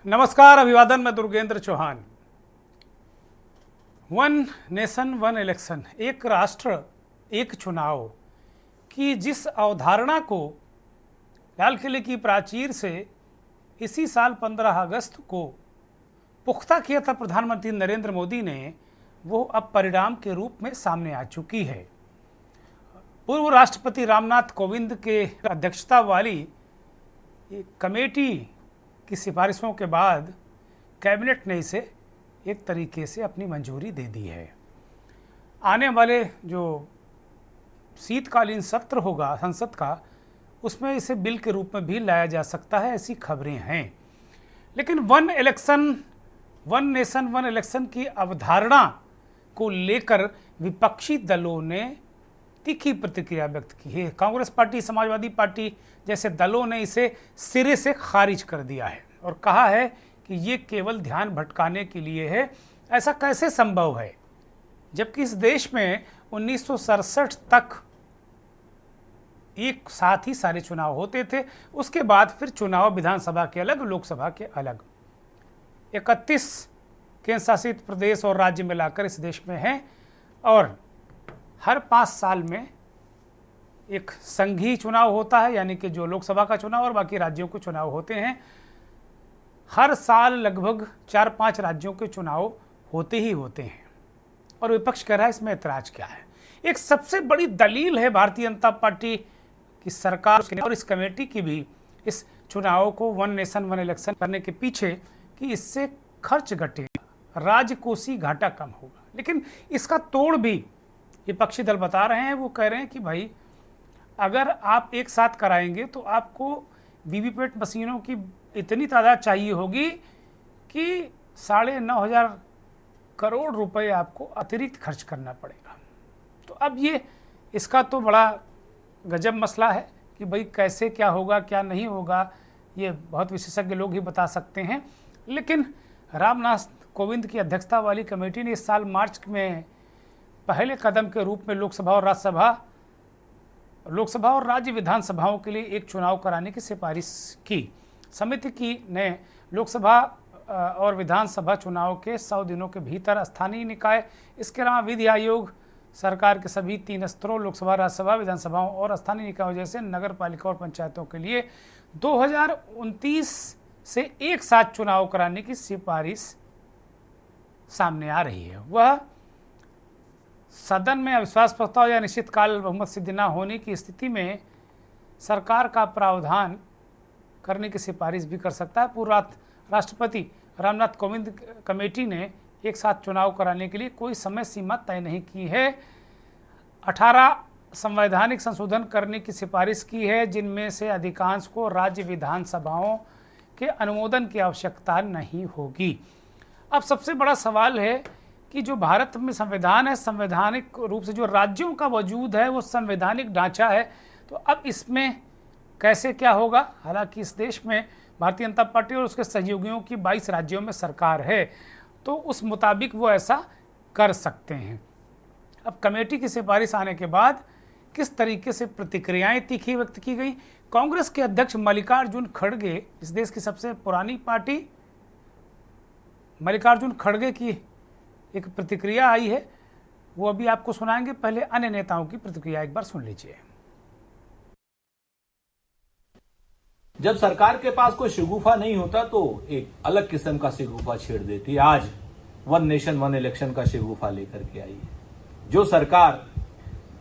नमस्कार, अभिवादन। मैं Durgendra Chauhan. One nation one election, एक राष्ट्र एक चुनाव की जिस अवधारणा को लाल किले की प्राचीर से इसी साल 15 अगस्त को पुख्ता किया था प्रधानमंत्री नरेंद्र मोदी ने, वो अब परिणाम के रूप में सामने आ चुकी है। पूर्व राष्ट्रपति रामनाथ कोविंद के अध्यक्षता वाली एक कमेटी की सिफारिशों के बाद कैबिनेट ने इसे एक तरीके से अपनी मंजूरी दे दी है। आने वाले जो शीतकालीन सत्र होगा संसद का, उसमें इसे बिल के रूप में भी लाया जा सकता है, ऐसी खबरें हैं। लेकिन वन नेशन वन इलेक्शन की अवधारणा को लेकर विपक्षी दलों ने तीखी प्रतिक्रिया व्यक्त की है। कांग्रेस पार्टी, समाजवादी पार्टी जैसे दलों ने इसे सिरे से खारिज कर दिया है और कहा है कि ये केवल ध्यान भटकाने के लिए है। ऐसा कैसे संभव है जबकि इस देश में 1967 तक एक साथ ही सारे चुनाव होते थे, उसके बाद फिर चुनाव विधानसभा के अलग, लोकसभा के अलग। 31 केंद्र शासित प्रदेश और राज्य मिलाकर इस देश में हैं और हर 5 साल में एक संघीय चुनाव होता है, यानी कि जो लोकसभा का चुनाव और बाकी राज्यों के चुनाव होते हैं। हर साल लगभग 4-5 राज्यों के चुनाव होते ही होते हैं और विपक्ष कह रहा है इसमें ऐतराज क्या है। एक सबसे बड़ी दलील है भारतीय जनता पार्टी की सरकार और इस कमेटी की भी इस चुनाव को वन नेशन वन इलेक्शन करने के पीछे कि इससे खर्च घटेगा, राजकोषीय घाटा कम होगा। लेकिन इसका तोड़ भी विपक्षी दल बता रहे हैं। वो कह रहे हैं कि भाई अगर आप एक साथ कराएंगे तो आपको वीवीपैट मशीनों की इतनी तादाद चाहिए होगी कि 9,500 करोड़ रुपए आपको अतिरिक्त खर्च करना पड़ेगा। तो अब ये इसका तो बड़ा गजब मसला है कि भाई कैसे क्या होगा क्या नहीं होगा, ये बहुत विशेषज्ञ लोग ही बता सकते हैं। लेकिन रामनाथ कोविंद की अध्यक्षता वाली कमेटी ने इस साल मार्च में पहले कदम के रूप में लोकसभा और राज्य विधानसभाओं के लिए एक चुनाव कराने की सिफारिश की। समिति की ने लोकसभा और विधानसभा चुनाव के 100 दिनों के भीतर स्थानीय निकाय, इसके अलावा विधि आयोग, सरकार के सभी 3 स्तरों लोकसभा, राज्यसभा, विधानसभाओं और स्थानीय निकायों जैसे नगर पालिका और पंचायतों के लिए 2029 से एक साथ चुनाव कराने की सिफारिश सामने आ रही है। वह सदन में अविश्वास प्रस्ताव या निश्चितकाल बहुमत सिद्ध न होने की स्थिति में सरकार का प्रावधान करने की सिफारिश भी कर सकता है। पूर्व राष्ट्रपति रामनाथ कोविंद कमेटी ने एक साथ चुनाव कराने के लिए कोई समय सीमा तय नहीं की है। 18 संवैधानिक संशोधन करने की सिफारिश की है, जिनमें से अधिकांश को राज्य विधानसभाओं के अनुमोदन की आवश्यकता नहीं होगी। अब सबसे बड़ा सवाल है कि जो भारत में संविधान है, संवैधानिक रूप से जो राज्यों का वजूद है वो संवैधानिक ढांचा है, तो अब इसमें कैसे क्या होगा। हालांकि इस देश में भारतीय जनता पार्टी और उसके सहयोगियों की 22 राज्यों में सरकार है, तो उस मुताबिक वो ऐसा कर सकते हैं। अब कमेटी की सिफारिश आने के बाद किस तरीके से प्रतिक्रियाएं तीखी व्यक्त की गई। कांग्रेस के अध्यक्ष मल्लिकार्जुन खड़गे, इस देश की सबसे पुरानी पार्टी मल्लिकार्जुन खड़गे की एक प्रतिक्रिया आई है, वो अभी आपको सुनाएंगे। पहले अन्य नेताओं की प्रतिक्रिया एक बार सुन लीजिए। जब सरकार के पास कोई शगुफा नहीं होता तो एक अलग किस्म का शगुफा छेड़ देती है। आज वन नेशन वन इलेक्शन का शगुफा लेकर के आई है। जो सरकार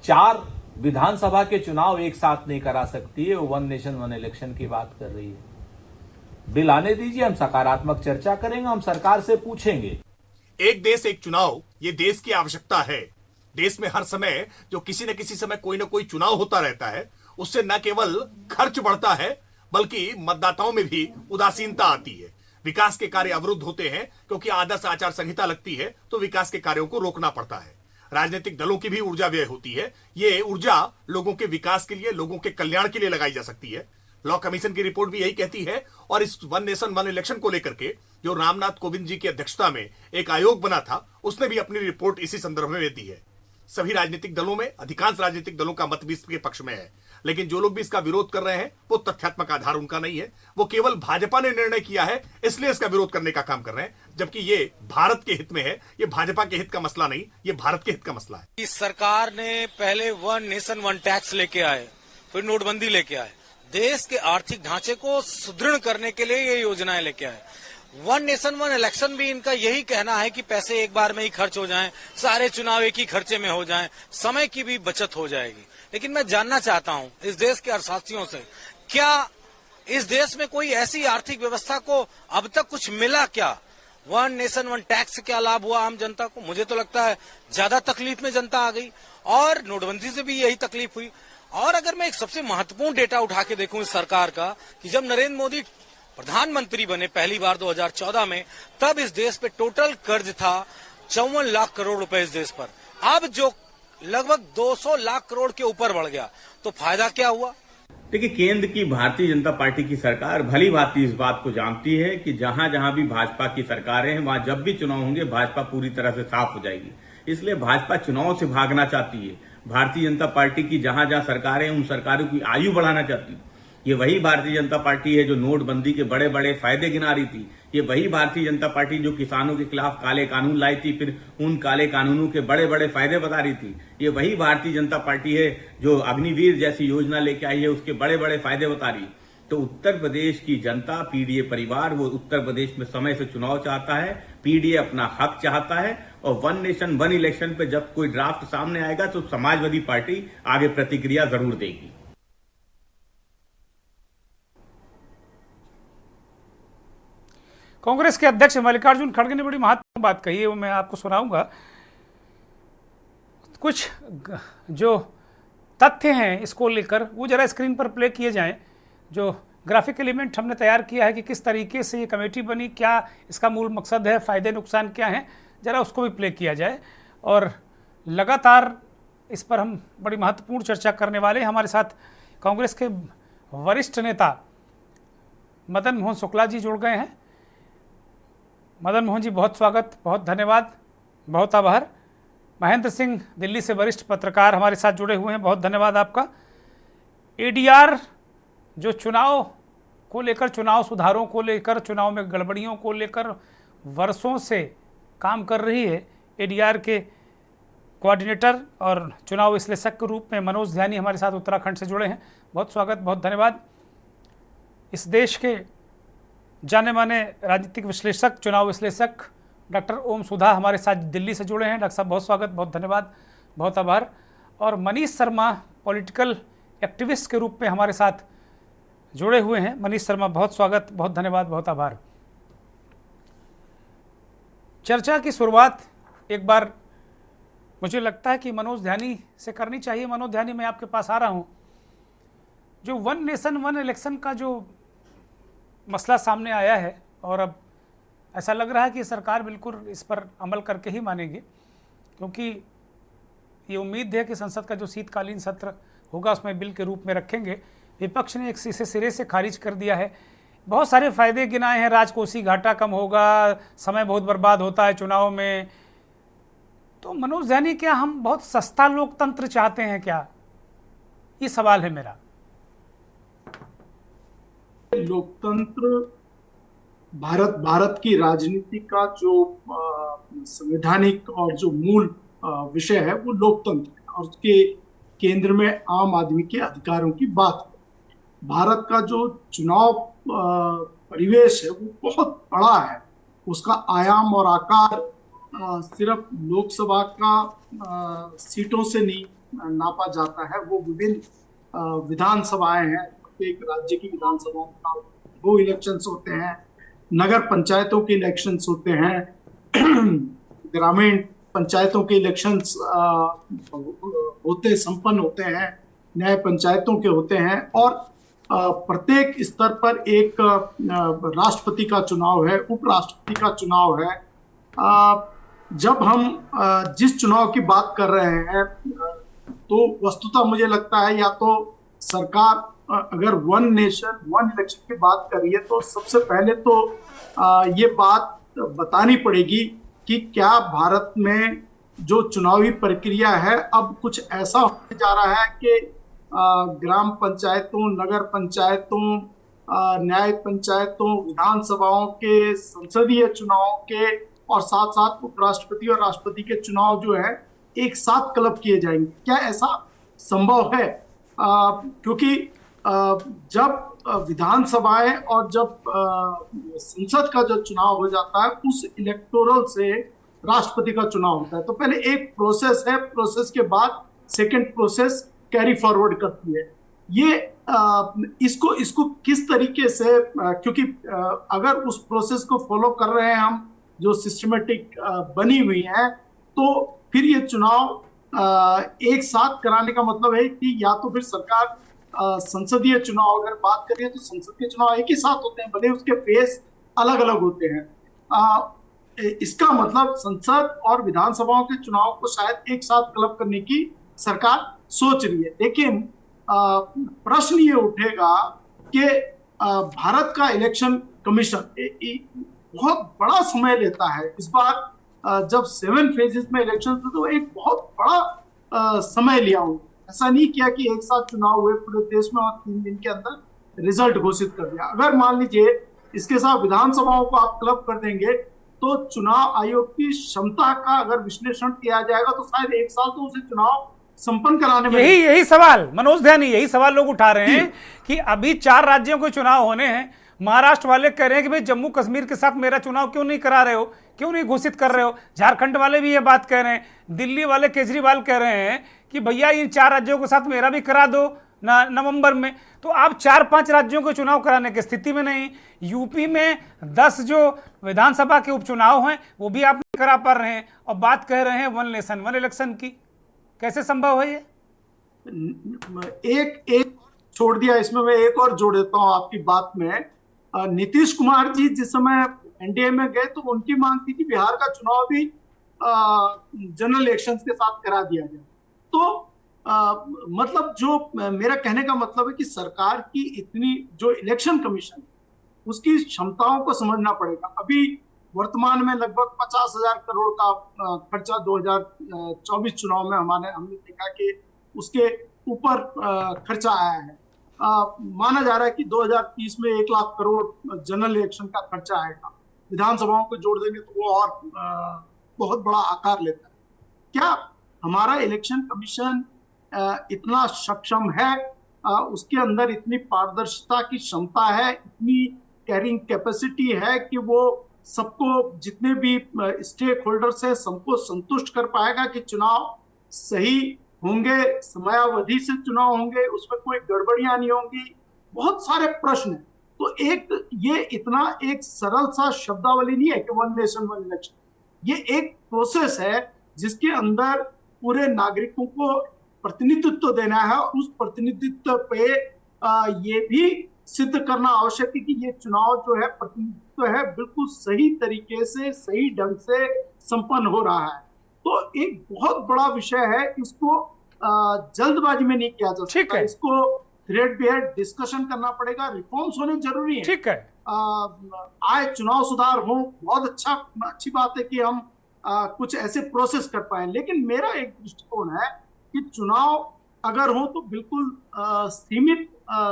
4 विधानसभा के चुनाव एक साथ नहीं करा सकती है, वो वन नेशन वन इलेक्शन की बात कर रही है। बिल आने दीजिए, हम सकारात्मक चर्चा करेंगे, हम सरकार से पूछेंगे। एक देश एक चुनाव, ये देश की आवश्यकता है। देश में हर समय जो किसी न किसी समय कोई ना कोई चुनाव होता रहता है, उससे न केवल खर्च बढ़ता है बल्कि मतदाताओं में भी उदासीनता आती है। विकास के कार्य अवरुद्ध होते हैं क्योंकि आदर्श आचार संहिता लगती है, तो विकास के कार्यों को रोकना पड़ता है। राजनीतिक दलों की भी ऊर्जा व्यय होती है। ये ऊर्जा लोगों के विकास के लिए, लोगों के कल्याण के लिए लगाई जा सकती है। लॉ कमीशन की रिपोर्ट भी यही कहती है और इस वन नेशन वन इलेक्शन को लेकर के जो रामनाथ कोविंद जी की अध्यक्षता में एक आयोग बना था, उसने भी अपनी रिपोर्ट इसी संदर्भ में दी है। सभी राजनीतिक दलों में, अधिकांश राजनीतिक दलों का मत भी इसके पक्ष में है। लेकिन जो लोग भी इसका विरोध कर रहे हैं वो तथ्यात्मक आधार उनका नहीं है, वो केवल भाजपा ने निर्णय किया है इसलिए इसका विरोध करने का काम कर रहे हैं, जबकि ये भारत के हित में है। ये भाजपा के हित का मसला नहीं, ये भारत के हित का मसला है। इस सरकार ने पहले वन नेशन वन टैक्स लेके आए, फिर नोटबंदी लेके आए, देश के आर्थिक ढांचे को सुदृढ़ करने के लिए ये योजनाएं लेके आए। वन नेशन वन इलेक्शन भी इनका यही कहना है कि पैसे एक बार में ही खर्च हो जाएं, सारे चुनाव एक ही खर्चे में हो जाएं, समय की भी बचत हो जाएगी। लेकिन मैं जानना चाहता हूं इस देश के अर्थशास्त्रियों से, क्या इस देश में कोई ऐसी आर्थिक व्यवस्था को अब तक कुछ मिला क्या? वन नेशन वन टैक्स से क्या लाभ हुआ आम जनता को? मुझे तो लगता है ज्यादा तकलीफ में जनता आ गई, और नोटबंदी से भी यही तकलीफ हुई। और अगर मैं एक सबसे महत्वपूर्ण डेटा उठा के देखूं इस सरकार का, कि जब नरेंद्र मोदी प्रधानमंत्री बने पहली बार 2014 में, तब इस देश पे टोटल कर्ज था 54 लाख करोड़ रुपए इस देश पर। अब जो लगभग 200 लाख करोड़ के ऊपर बढ़ गया, तो फायदा क्या हुआ? देखिए, केंद्र की भारतीय जनता पार्टी की सरकार भली भांति इस बात को जानती है कि जहां जहां भी भाजपा की सरकारें हैं, वहां जब भी चुनाव होंगे भाजपा पूरी तरह से साफ हो जाएगी। इसलिए भाजपा चुनाव से भागना चाहती है। भारतीय जनता पार्टी की जहां जहां सरकारें हैं, उन सरकारों की आयु बढ़ाना चाहती है। ये वही भारतीय जनता पार्टी है जो नोटबंदी के बड़े बड़े फायदे गिना रही थी। ये वही भारतीय जनता पार्टी जो किसानों के खिलाफ काले कानून लाई थी, फिर उन काले कानूनों के बड़े बड़े फायदे बता रही थी। ये वही भारतीय जनता पार्टी है जो अग्निवीर जैसी योजना लेके आई है, उसके बड़े बड़े फायदे बता रही। तो उत्तर प्रदेश की जनता, पीडीए परिवार, वो उत्तर प्रदेश में समय से चुनाव चाहता है, पीडीए अपना हक चाहता है, और वन नेशन वन इलेक्शन पे जब कोई ड्राफ्ट सामने आएगा तो समाजवादी पार्टी आगे प्रतिक्रिया जरूर देगी। कांग्रेस के अध्यक्ष मल्लिकार्जुन खड़गे ने बड़ी महत्वपूर्ण बात कही है, वो मैं आपको सुनाऊंगा। कुछ जो तथ्य हैं इसको लेकर वो जरा स्क्रीन पर प्ले किए जाएं। जो ग्राफिक एलिमेंट हमने तैयार किया है कि किस तरीके से ये कमेटी बनी, क्या इसका मूल मकसद है, फ़ायदे नुकसान क्या हैं, जरा उसको भी प्ले किया जाए। और लगातार इस पर हम बड़ी महत्वपूर्ण चर्चा करने वाले हैं। हमारे साथ कांग्रेस के वरिष्ठ नेता मदन मोहन शुक्ला जी जुड़ गए हैं। मदन मोहन जी, बहुत स्वागत, बहुत धन्यवाद, बहुत आभार। महेंद्र सिंह दिल्ली से वरिष्ठ पत्रकार हमारे साथ जुड़े हुए हैं, बहुत धन्यवाद आपका। एडीआर जो चुनाव को लेकर, चुनाव सुधारों को लेकर, चुनाव में गड़बड़ियों को लेकर वर्षों से काम कर रही है, एडीआर के कोऑर्डिनेटर और चुनाव विश्लेषक के रूप में मनोज ध्यानी हमारे साथ उत्तराखंड से जुड़े हैं। बहुत स्वागत, बहुत धन्यवाद। इस देश के जाने माने राजनीतिक विश्लेषक, चुनाव विश्लेषक डॉक्टर ओम सुधा हमारे साथ दिल्ली से जुड़े हैं। डॉक्टर साहब बहुत स्वागत, बहुत धन्यवाद, बहुत आभार। और मनीष शर्मा पॉलिटिकल एक्टिविस्ट के रूप में हमारे साथ जुड़े हुए हैं। मनीष शर्मा, बहुत स्वागत, बहुत धन्यवाद, बहुत आभार। चर्चा की शुरुआत एक बार मुझे लगता है कि मनोज ध्यानी से करनी चाहिए। मनोज ध्यानी, मैं आपके पास आ रहा हूँ। जो वन नेशन वन इलेक्शन का जो मसला सामने आया है, और अब ऐसा लग रहा है कि सरकार बिल्कुल इस पर अमल करके ही मानेगी, क्योंकि ये उम्मीद है कि संसद का जो शीतकालीन सत्र होगा उसमें बिल के रूप में रखेंगे। विपक्ष ने इसे सिरे से खारिज कर दिया है। बहुत सारे फायदे गिनाए हैं, राजकोषीय घाटा कम होगा, समय बहुत बर्बाद होता है चुनाव में। तो मनोज ध्यानी, क्या हम बहुत सस्ता लोकतंत्र चाहते हैं क्या? ये सवाल है मेरा। लोकतंत्र भारत की राजनीति का जो संवैधानिक और जो मूल विषय है वो लोकतंत्र है, और उसके केंद्र में आम आदमी के अधिकारों की बात है। भारत का जो चुनाव परिवेश है वो बहुत बड़ा है। उसका आयाम और आकार सिर्फ लोकसभा का सीटों से नहीं नापा जाता है। वो विभिन्न विधानसभाएं हैं, एक राज्य की विधानसभाओं का वो इलेक्शंस होते हैं, नगर पंचायतों के इलेक्शंस होते हैं, ग्रामीण पंचायतों के इलेक्शंस संपन्न होते हैं, न्याय पंचायतों के होते हैं, और प्रत्येक स्तर पर एक राष्ट्रपति का चुनाव है, उपराष्ट्रपति का चुनाव है। जब हम जिस चुनाव की बात कर रहे हैं, तो वस्तुतः मुझे लगता है या तो सरकार अगर वन नेशन वन इलेक्शन की बात कर रही है तो सबसे पहले तो ये बात बतानी पड़ेगी कि क्या भारत में जो चुनावी प्रक्रिया है अब कुछ ऐसा होने जा रहा है कि ग्राम पंचायतों, नगर पंचायतों, न्याय पंचायतों, विधानसभाओं के, संसदीय चुनाव के और साथ साथ उपराष्ट्रपति और राष्ट्रपति के चुनाव जो है एक साथ क्लब किए जाएंगे। क्या ऐसा संभव है? क्योंकि जब विधानसभाएं और जब संसद का जो चुनाव हो जाता है उस इलेक्टोरल से राष्ट्रपति का चुनाव होता है, तो पहले एक प्रोसेस है, प्रोसेस के बाद सेकंड प्रोसेस कैरी फॉरवर्ड करती है। ये इसको किस तरीके से, क्योंकि अगर उस प्रोसेस को फॉलो कर रहे हैं हम, जो सिस्टमेटिक बनी हुई है, तो फिर ये चुनाव एक साथ कराने का मतलब है कि या तो फिर सरकार संसदीय चुनाव, अगर बात करें तो संसदीय चुनाव एक ही साथ होते हैं, भले उसके फेस अलग अलग होते हैं। इसका मतलब संसद और विधानसभाओं के चुनाव को शायद एक साथ क्लब करने की सरकार सोच रही है। लेकिन प्रश्न ये उठेगा कि भारत का इलेक्शन कमीशन बहुत बड़ा समय लेता है। इस बार जब 7 फेजेस में इलेक्शन थे तो एक बहुत बड़ा समय लिया उन्होंने। ऐसा नहीं किया कि एक साथ चुनाव हुए पूरे देश में और 3 दिन के अंदर रिजल्ट घोषित कर दिया। अगर मान लीजिए इसके साथ विधानसभाओं को आप क्लब कर देंगे तो चुनाव आयोग की क्षमता का अगर विश्लेषण किया जाएगा तो शायद एक साल तो उसे चुनाव संपन्न कराने में यही सवाल मनोज ध्यानी, यही सवाल लोग उठा रहे हैं कि अभी 4 राज्यों के चुनाव होने हैं। महाराष्ट्र वाले कह रहे हैं कि भाई जम्मू कश्मीर के साथ मेरा चुनाव क्यों नहीं करा रहे हो, क्यों नहीं घोषित कर रहे हो। झारखंड वाले भी ये बात कह रहे हैं, दिल्ली वाले केजरीवाल कह रहे हैं कि भैया इन 4 राज्यों के साथ मेरा भी करा दो नवंबर में। तो आप 4-5 राज्यों के चुनाव कराने की स्थिति में नहीं। यूपी में 10 जो विधानसभा के उपचुनाव हैं वो भी आप नहीं करा पा रहे हैं और बात कह रहे हैं 1 नेशन 1 इलेक्शन की। कैसे संभव है ये? एक छोड़ दिया, इसमें मैं एक और जोड़ देता हूं आपकी बात में। नीतीश कुमार जी जिस समय एनडीए में गए तो उनकी मांग थी कि बिहार का चुनाव भी जनरल इलेक्शंस के साथ करा दिया जाए। तो मतलब जो मेरा कहने का मतलब है कि सरकार की इतनी जो इलेक्शन कमीशन उसकी क्षमताओं को समझना पड़ेगा। अभी वर्तमान में लगभग 50,000 करोड़ का खर्चा 2024 चुनाव में हमने देखा कि उसके ऊपर खर्चा आया है। माना जा रहा है कि 2030 में 1 लाख करोड़ जनरल इलेक्शन का खर्चा आएगा। विधानसभाओं को जोड़ देंगे तो वो और बहुत बड़ा आकार लेता है। क्या हमारा इलेक्शन कमीशन इतना सक्षम है, उसके अंदर इतनी पारदर्शिता की क्षमता है, इतनी कैरिंग कैपेसिटी है कि वो सबको, जितने भी स्टेक होल्डर्स है, सबको संतुष्ट कर पाएगा कि चुनाव सही होंगे, समयावधि से चुनाव होंगे, उसमें कोई गड़बड़ियां नहीं होंगी। बहुत सारे प्रश्न हैं। तो ये इतना एक सरल सा शब्दावली नहीं है कि 1 नेशन 1 इलेक्शन। ये एक प्रोसेस है जिसके अंदर पूरे नागरिकों को प्रतिनिधित्व देना है और उस प्रतिनिधित्व पे ये भी सिद्ध करना आवश्यक है कि ये चुनाव जो है, प्रतिनिधित्व है, बिल्कुल सही तरीके से, सही ढंग से संपन्न हो रहा है। तो एक बहुत बड़ा विषय है, इसको जल्दबाजी में नहीं किया जा सकता। इसको थ्रेड बिहेड डिस्कशन करना पड़ेगा। रिफॉर्म्स होने जरूरी है। ठीक है, आए चुनाव सुधार हो, बहुत अच्छी बात है कि हम कुछ ऐसे प्रोसेस कर पाए। लेकिन मेरा एक दृष्टिकोण है कि चुनाव अगर हो तो बिल्कुल सीमित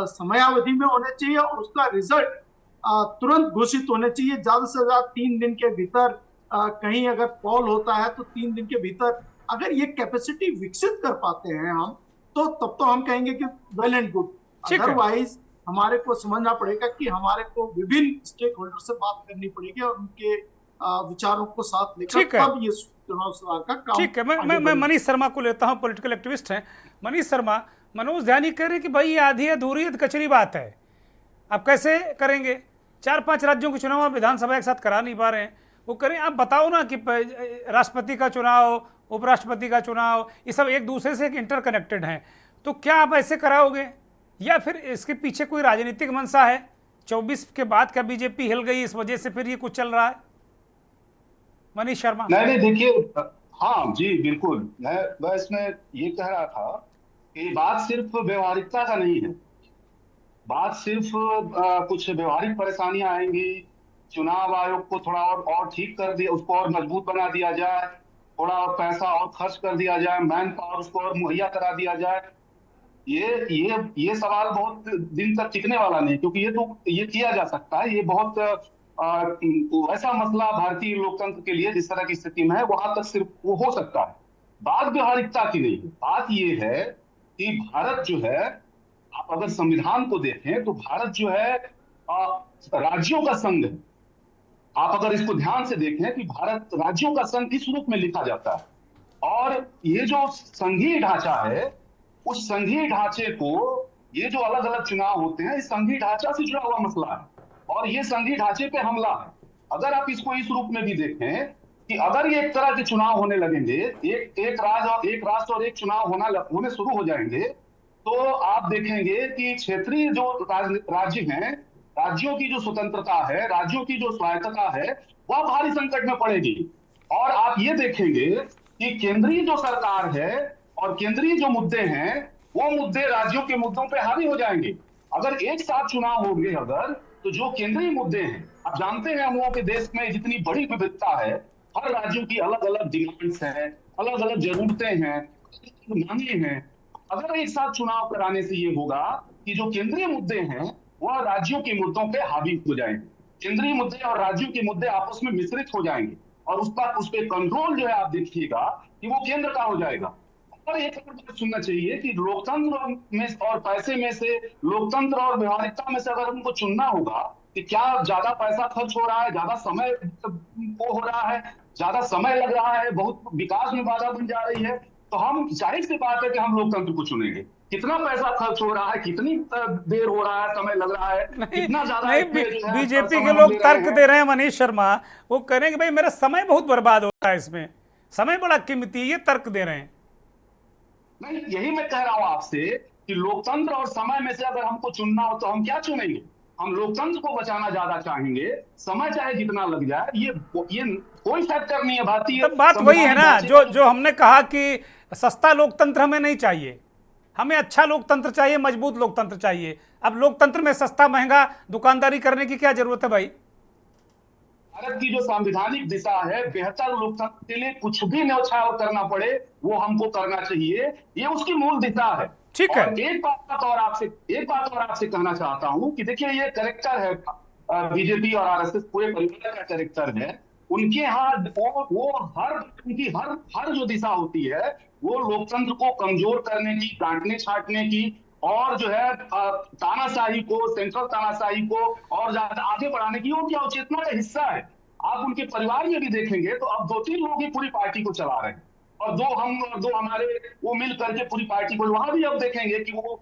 समयावधि में होने चाहिए और उसका रिजल्ट तुरंत घोषित होने चाहिए। ज्यादा से ज्यादा 3 दिन के भीतर, कहीं अगर पॉल होता है तो 3 दिन के भीतर अगर ये कैपेसिटी विकसित कर पाते हैं हम, तो तब तो हम कहेंगे कि वेल एंड गुड। अदरवाइज हमारे को समझना पड़ेगा कि हमारे को विभिन्न स्टेक होल्डर से बात करनी पड़ेगी और उनके विचारों को साथ लेकर तब ये चुनाव सुधार का काम। ठीक है, मैं मनीष शर्मा को लेता हूं, पॉलिटिकल एक्टिविस्ट हैं। मनीष शर्मा, मनोज ध्यानी कह रहे हैं कि भाई ये आधी अधूरी कचरी बात है, आप कैसे करेंगे? 4-5 राज्यों के चुनाव आप विधानसभा एक साथ करा नहीं पा रहे हैं। वो करें, आप बताओ ना कि राष्ट्रपति का चुनाव, उपराष्ट्रपति का चुनाव, ये सब एक दूसरे से इंटरकनेक्टेड हैं, तो क्या आप ऐसे कराओगे या फिर इसके पीछे कोई राजनीतिक मंशा है? 24 के बाद क्या बीजेपी हिल गई, इस वजह से फिर ये कुछ चल रहा है? मनीष शर्मा। नहीं देखिए, हाँ जी बिल्कुल, मैं इसमें ये कह रहा था कि बात सिर्फ व्यवहारिकता का नहीं है। बात सिर्फ कुछ व्यवहारिक परेशानियां आएंगी, चुनाव आयोग को थोड़ा और ठीक कर दिया, उसको और मजबूत बना दिया जाए, थोड़ा और पैसा और खर्च कर दिया जाए, मैन पावर उसको और मुहैया करा दिया जाए, ये सवाल बहुत दिन तक टिकने वाला नहीं, क्योंकि ये किया जा सकता है। ये बहुत वैसा मसला भारतीय लोकतंत्र के लिए जिस तरह की स्थिति में है वहां तक सिर्फ वो हो सकता है। बात व्यवहारिकता की नहीं है। बात ये है कि भारत जो है, आप अगर संविधान को देखें तो भारत जो है राज्यों का संघ है। आप अगर इसको ध्यान से देखें कि भारत राज्यों का संघ इस रूप में लिखा जाता है, और ये जो संघीय ढांचा है, उस संघीय ढांचे को, ये जो अलग अलग चुनाव होते हैं, इस संघीय ढांचा से जुड़ा हुआ मसला है और ये संघीय ढांचे पे हमला है। अगर आप इसको इस रूप में भी देखें कि अगर ये एक तरह के चुनाव होने लगेंगे, एक राष्ट्र और एक चुनाव होने शुरू हो जाएंगे, तो आप देखेंगे कि क्षेत्रीय जो राज्य हैं, राज्यों की जो स्वतंत्रता है, राज्यों की जो स्वायत्तता है, वह भारी संकट में पड़ेगी। और आप ये देखेंगे कि केंद्रीय जो सरकार है और केंद्रीय जो मुद्दे हैं, वो मुद्दे राज्यों के मुद्दों पे हावी हो जाएंगे। अगर एक साथ चुनाव होंगे अगर, तो जो केंद्रीय मुद्दे हैं, आप जानते हैं हम लोगों के देश में जितनी बड़ी विविधता है, हर राज्यों की अलग अलग डिमांड्स हैं, अलग अलग जरूरतें हैं, मांगे हैं। अगर एक साथ चुनाव कराने से ये होगा कि जो केंद्रीय मुद्दे हैं वह राज्यों के मुद्दों पे हावी हो जाएंगे, केंद्रीय मुद्दे और राज्यों के मुद्दे आपस में मिश्रित हो जाएंगे, और उस पर कंट्रोल जो है आप देखिएगा कि वो केंद्र का हो जाएगा। और एक और बात सुनना चाहिए कि लोकतंत्र में और पैसे में से, लोकतंत्र और व्यवहारिकता में से अगर हमको चुनना होगा कि क्या ज्यादा पैसा खर्च हो रहा है, ज्यादा समय वो हो रहा है, ज्यादा समय लग रहा है, बहुत विकास में बाधा बन जा रही है, तो हम, जाहिर सी बात है कि हम लोकतंत्र को चुनेंगे। कितना पैसा खर्च हो रहा है, कितनी देर हो रहा है, समय लग रहा है, कितना ज्यादा बीजेपी के लोग तर्क दे रहे हैं मनीष शर्मा, वो कह रहे हैं कि भाई मेरा समय बहुत बर्बाद हो रहा है, इसमें समय बड़ा कीमती है, ये तर्क दे रहे हैं। नहीं, यही मैं कह रहा हूं आपसे कि लोकतंत्र और समय में से अगर हमको चुनना हो तो हम क्या चुनेंगे? हम लोकतंत्र को बचाना ज्यादा चाहेंगे, समय चाहे जितना लग जाए, ये कोई फैक्टर नहीं है भारतीय। तब बात वही है ना जो हमने कहा कि सस्ता लोकतंत्र हमें नहीं चाहिए, हमें अच्छा लोकतंत्र चाहिए, मजबूत लोकतंत्र चाहिए। अब लोकतंत्र में सस्ता महंगा दुकानदारी करने की क्या जरूरत है भाई? भारत की जो संवैधानिक दिशा है, बेहतर लोकतंत्र के लिए कुछ भी न्यौछावर करना पड़े वो हमको करना चाहिए, ये उसकी मूल दिशा है। ठीक है। और एक बात और आपसे कहना चाहता हूं कि देखिए, ये कैरेक्टर है बीजेपी और आरएसएस, पूरे परिवार का कैरेक्टर है। उनके यहाँ उनकी हर जो दिशा होती है वो लोकतंत्र को कमजोर करने की, डांटने छाटने की, और जो है तानाशाही को, सेंट्रल तानाशाही को और ज्यादा आगे बढ़ाने की, वो क्या चेतना का हिस्सा है। आप उनके परिवार में भी देखेंगे तो अब 2-3 लोग ही पूरी पार्टी को चला रहे हैं, और दो हमारे, वो मिल करके पूरी पार्टी को, वहां भी अब देखेंगे कि वो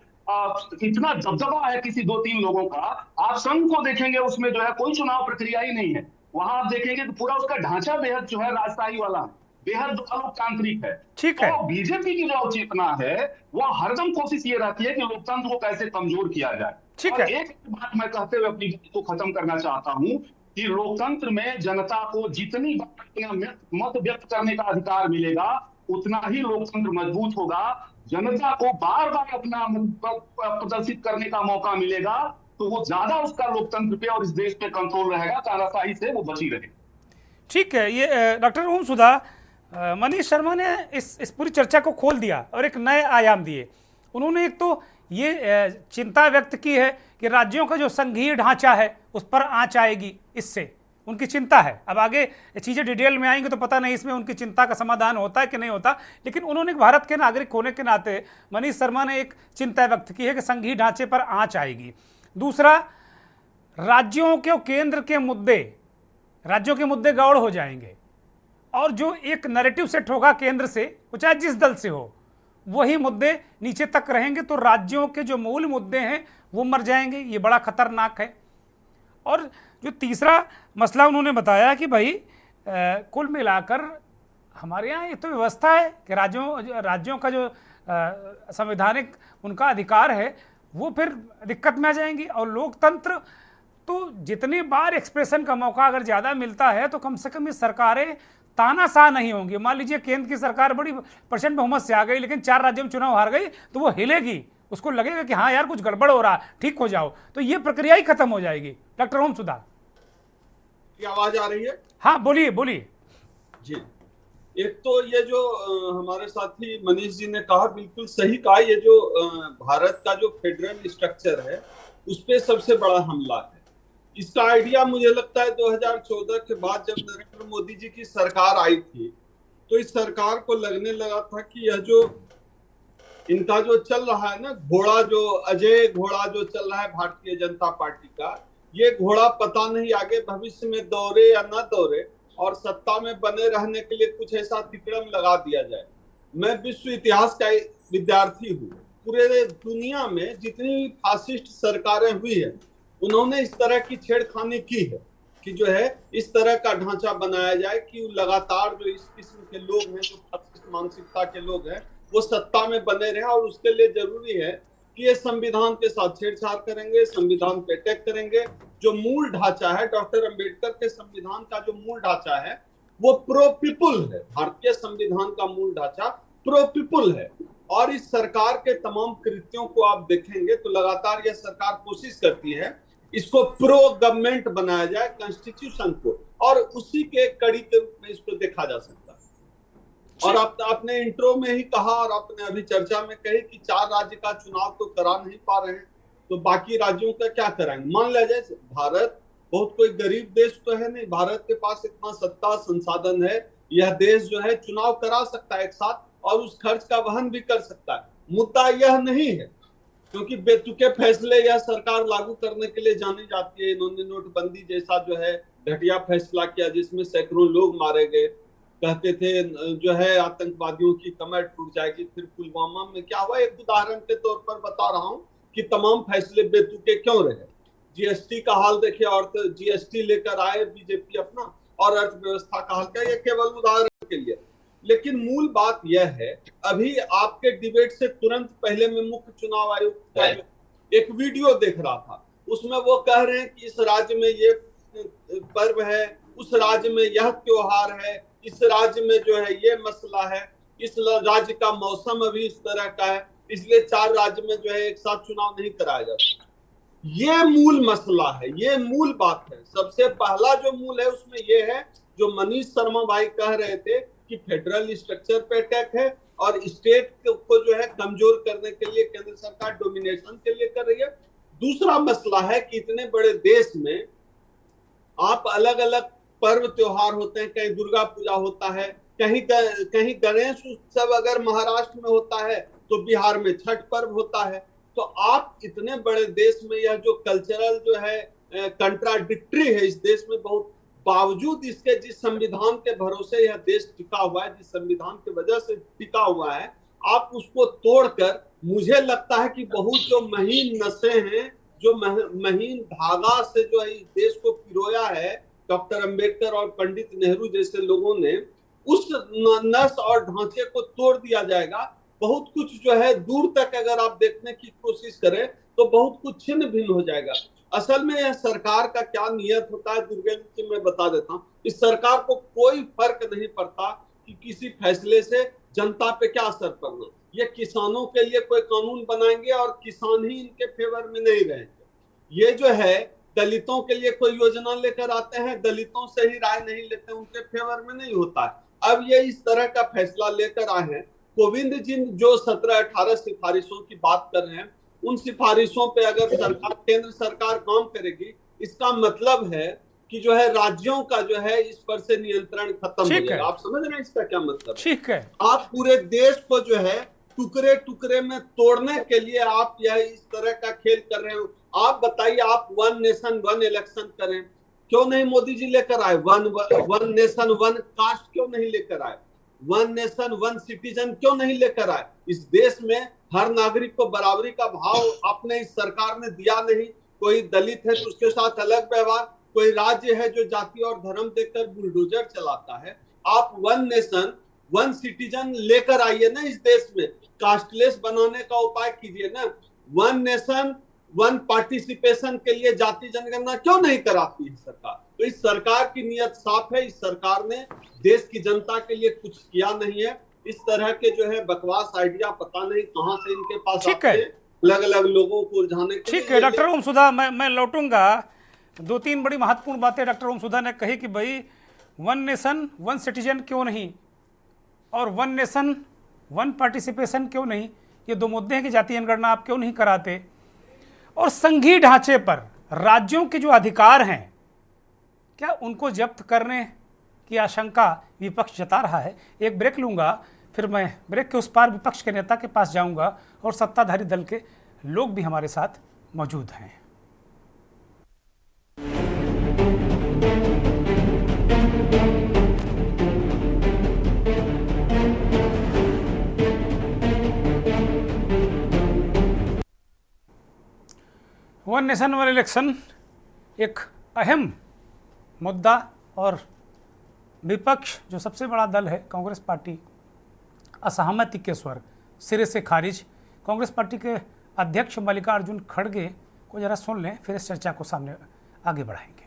इतना दबदबा है किसी 2-3 लोगों का। आप संघ को देखेंगे, उसमें जो है कोई चुनाव प्रक्रिया ही नहीं है। वहां आप देखेंगे तो पूरा उसका ढांचा बेहद जो है राजशाही वाला, बेहद अलोकतांत्रिक है। ठीक है। तो बीजेपी की जो चेतना है वो हरदम कोशिश ये रहती है कि लोकतंत्र को कैसे कमजोर किया जाए। ठीक है। एक बात मैं कहते हुए अपनी बात को खत्म करना चाहता हूं कि लोकतंत्र में जनता को जितनी बार अपना मत व्यक्त करने का अधिकार मिलेगा, उतना ही लोकतंत्र मजबूत होगा। जनता को बार बार अपना प्रदर्शित करने का मौका मिलेगा तो वो ज्यादा उसका लोकतंत्र पे और इस देश पे कंट्रोल रहेगा, तानाशाही से वो बची रहे। ठीक है। ये डॉक्टर ओम सुधा, मनीष शर्मा ने इस पूरी चर्चा को खोल दिया और एक नए आयाम दिए। उन्होंने एक तो ये चिंता व्यक्त की है कि राज्यों का जो संघीय ढांचा है उस पर आंच आएगी, इससे उनकी चिंता है। अब आगे चीज़ें डिटेल में आएंगी तो पता नहीं इसमें उनकी चिंता का समाधान होता है कि नहीं होता, लेकिन उन्होंने भारत के नागरिक होने के नाते मनीष शर्मा ने एक चिंता व्यक्त की है कि संघीय ढांचे पर आंच आएगी। दूसरा, राज्यों के केंद्र के मुद्दे, राज्यों के मुद्दे गौड़ हो जाएंगे और जो एक नैरेटिव सेट होगा केंद्र से, वो चाहे जिस दल से हो, वही मुद्दे नीचे तक रहेंगे, तो राज्यों के जो मूल मुद्दे हैं वो मर जाएंगे। ये बड़ा खतरनाक है। और जो तीसरा मसला उन्होंने बताया कि भाई कुल मिलाकर हमारे यहाँ ये तो व्यवस्था है कि राज्यों का जो संवैधानिक उनका अधिकार है वो फिर दिक्कत में आ जाएंगी। और लोकतंत्र तो जितनी बार एक्सप्रेशन का मौका अगर ज़्यादा मिलता है तो कम से कम ये सरकारें तानाशाह नहीं होंगी। मान लीजिए केंद्र की सरकार बड़ी प्रचंड बहुमत से आ गई लेकिन 4 राज्यों में चुनाव हार गई तो वो हिलेगी, उसको लगेगा कि हाँ यार कुछ गड़बड़ हो रहा है, ठीक हो जाओ, तो ये प्रक्रिया ही खत्म हो जाएगी। डॉक्टर ओम सुधा, आवाज आ रही है? हाँ बोलिए बोलिए। जी, एक तो ये जो हमारे साथी मनीष जी ने कहा, बिल्कुल सही कहा, ये जो भारत का जो फेडरल स्ट्रक्चर है उस पे सबसे बड़ा हमला है। इसका आइडिया मुझे लगता है 2014 के बाद जब नरेंद्र मोदी जी की सरकार आई थी, तो इस सरकार को लगने लगा था कि यह जो इनका जो चल रहा है ना घोड़ा, जो अजय घोड़ा जो चल रहा है भारतीय जनता पार्टी का, ये घोड़ा पता नहीं आगे भविष्य में दौड़े या ना दौड़े, और सत्ता में बने रहने के लिए कुछ ऐसा तिकड़म लगा दिया जाए। मैं विश्व इतिहास का विद्यार्थी हूँ। पूरे दुनिया में जितनी फासिस्ट सरकारें हुई है, उन्होंने इस तरह की छेड़खानी की है कि जो है इस तरह का ढांचा बनाया जाए कि लगातार जो इस किस्म के लोग हैं, जो फासिस्ट मानसिकता के लोग हैं, वो सत्ता में बने रहे। और उसके लिए जरूरी है कि ये संविधान के साथ छेड़छाड़ करेंगे, संविधान पे अटैक करेंगे। जो मूल ढांचा है डॉक्टर अंबेडकर के संविधान का, जो मूल ढांचा है वो प्रो पीपुल है। भारतीय संविधान का मूल ढांचा प्रो पीपुल है। और इस सरकार के तमाम कृत्यों को आप देखेंगे तो लगातार यह सरकार कोशिश करती है इसको प्रो गवर्नमेंट बनाया जाए, कॉन्स्टिट्यूशन को, और उसी के कड़ी के रूप में इसको देखा जा सकता है। और आपने इंट्रो में ही कहा और आपने अभी चर्चा में कही कि 4 राज्य का चुनाव तो करा नहीं पा रहे हैं, तो बाकी राज्यों का क्या कराएंगे। मान लिया जाए भारत बहुत कोई गरीब देश तो है नहीं, भारत के पास इतना सत्ता संसाधन है, यह देश जो है चुनाव करा सकता है एक साथ और उस खर्च का वहन भी कर सकता है। मुद्दा यह नहीं है, क्योंकि बेतुके फैसले यह सरकार लागू करने के लिए जानी जाती है। इन्होंने नोटबंदी जैसा जो है घटिया फैसला किया जिसमें सैकड़ों लोग मारे गए। कहते थे जो है आतंकवादियों की कमर टूट जाएगी। फिर पुलवामा में क्या हुआ, एक उदाहरण के तौर पर बता रहा हूँ कि तमाम फैसले बेतुके क्यों रहे। जीएसटी का हाल देखिए, और जीएसटी लेकर आए बीजेपी अपना, और अर्थव्यवस्था का हाल क्या, ये केवल उदाहरण के लिए। लेकिन मूल बात यह है, अभी आपके डिबेट से तुरंत पहले में मुख्य चुनाव आयोग का एक वीडियो देख रहा था, उसमें वो कह रहे हैं कि इस राज्य में ये पर्व है, उस राज्य में यह त्योहार है, इस राज्य में जो है ये मसला है, इस राज्य का मौसम अभी इस तरह का है, इसलिए 4 राज्य में जो है एक साथ चुनाव नहीं कराया जाता। ये मूल मसला है, ये मूल बात है। सबसे पहला जो मूल है उसमें ये है जो मनीष शर्मा भाई कह रहे थे कि फेडरल स्ट्रक्चर पे अटैक है और स्टेट को जो है कमजोर करने के लिए केंद्र सरकार डोमिनेशन के लिए कर रही है। दूसरा मसला है कि इतने बड़े देश में आप अलग अलग पर्व त्योहार होते हैं, कहीं दुर्गा पूजा होता है, कहीं गणेश उत्सव अगर महाराष्ट्र में होता है तो बिहार में छठ पर्व होता है। तो आप इतने बड़े देश में यह जो कल्चरल जो है कंट्राडिक्टरी है इस देश में बहुत, बावजूद इसके जिस संविधान के भरोसे यह देश टिका हुआ है, जिस संविधान की वजह से टिका हुआ है, आप उसको तोड़कर, मुझे लगता है कि बहुत जो महीन नसें हैं, जो महीन धागा से जो है इस देश को पिरोया है डॉक्टर अंबेडकर और पंडित नेहरू जैसे लोगों ने, उस नस और ढांचे को तोड़ दिया जाएगा। बहुत कुछ जो है दूर तक अगर आप देखने की कोशिश करें तो बहुत कुछ छिन्न भिन्न हो जाएगा। असल में यह सरकार का क्या नियत होता है दुर्गेश जी मैं बता देता हूँ। इस सरकार को कोई फर्क नहीं पड़ता कि किसी फैसले से जनता पे क्या असर पड़ना। ये किसानों के लिए कोई कानून बनाएंगे और किसान ही इनके फेवर में नहीं रहेंगे। ये जो है दलितों के लिए कोई योजना लेकर आते हैं, दलितों से ही राय नहीं लेते, उनके फेवर में नहीं होता है। अब ये इस तरह का फैसला लेकर आए हैं। कोविंद जी जो 17-18 सिफारिशों की बात कर रहे हैं, उन सिफारिशों पे अगर सरकार, केंद्र सरकार काम करेगी, इसका मतलब है कि जो है राज्यों का जो है इस पर से नियंत्रण खत्म हो जाएगा। आप समझ रहे हैं इसका क्या मतलब? ठीक है, आप पूरे देश को जो है टुकड़े टुकड़े में तोड़ने के लिए आप यह इस तरह का खेल कर रहे हो। आप बताइए, आप 1 नेशन 1 इलेक्शन करें, क्यों नहीं मोदी जी लेकर आए? 1 नेशन 1 कास्ट क्यों नहीं लेकर आए? 1 नेशन 1 सिटीजन क्यों नहीं लेकर आए? इस देश में हर नागरिक को बराबरी का भाव आपने इस सरकार ने दिया नहीं। कोई दलित है तो उसके साथ अलग व्यवहार, कोई राज्य है जो जाति और धर्म देखकर बुलडोजर चलाता है। आप 1 नेशन 1 सिटीजन लेकर आइए ना इस देश में, कास्टलेस बनाने का उपाय कीजिए ना। 1 नेशन 1 पार्टिसिपेशन के लिए जाति जनगणना क्यों नहीं कराती है सरकार? तो इस सरकार की नीयत साफ है। इस सरकार ने देश की जनता के लिए कुछ किया नहीं है। इस तरह के जो है बकवास आइडिया पता नहीं कहां से इनके पास आते हैं, अलग अलग लोगों को उलझाने के लिए। ठीक है डॉक्टर ओम सुधा, मैं लौटूंगा। 2-3 बड़ी महत्वपूर्ण बातें डॉक्टर ओम सुधा ने कही कि भाई 1 नेशन 1 सिटीजन क्यों नहीं, और वन नेशन वन पार्टिसिपेशन क्यों नहीं? ये दो मुद्दे हैं कि जातीय जनगणना आप क्यों नहीं कराते? और संघीय ढांचे पर राज्यों के जो अधिकार हैं, क्या उनको जब्त करने की आशंका विपक्ष जता रहा है? एक ब्रेक लूंगा, फिर मैं ब्रेक के उस पार विपक्ष के नेता के पास जाऊंगा और सत्ताधारी दल के लोग भी हमारे साथ मौजूद हैं। वन नेशन वन इलेक्शन एक अहम मुद्दा, और विपक्ष जो सबसे बड़ा दल है कांग्रेस पार्टी, असहमति के स्वर सिरे से खारिज। कांग्रेस पार्टी के अध्यक्ष मल्लिकार्जुन खड़गे को जरा सुन लें, फिर इस चर्चा को सामने आगे बढ़ाएंगे।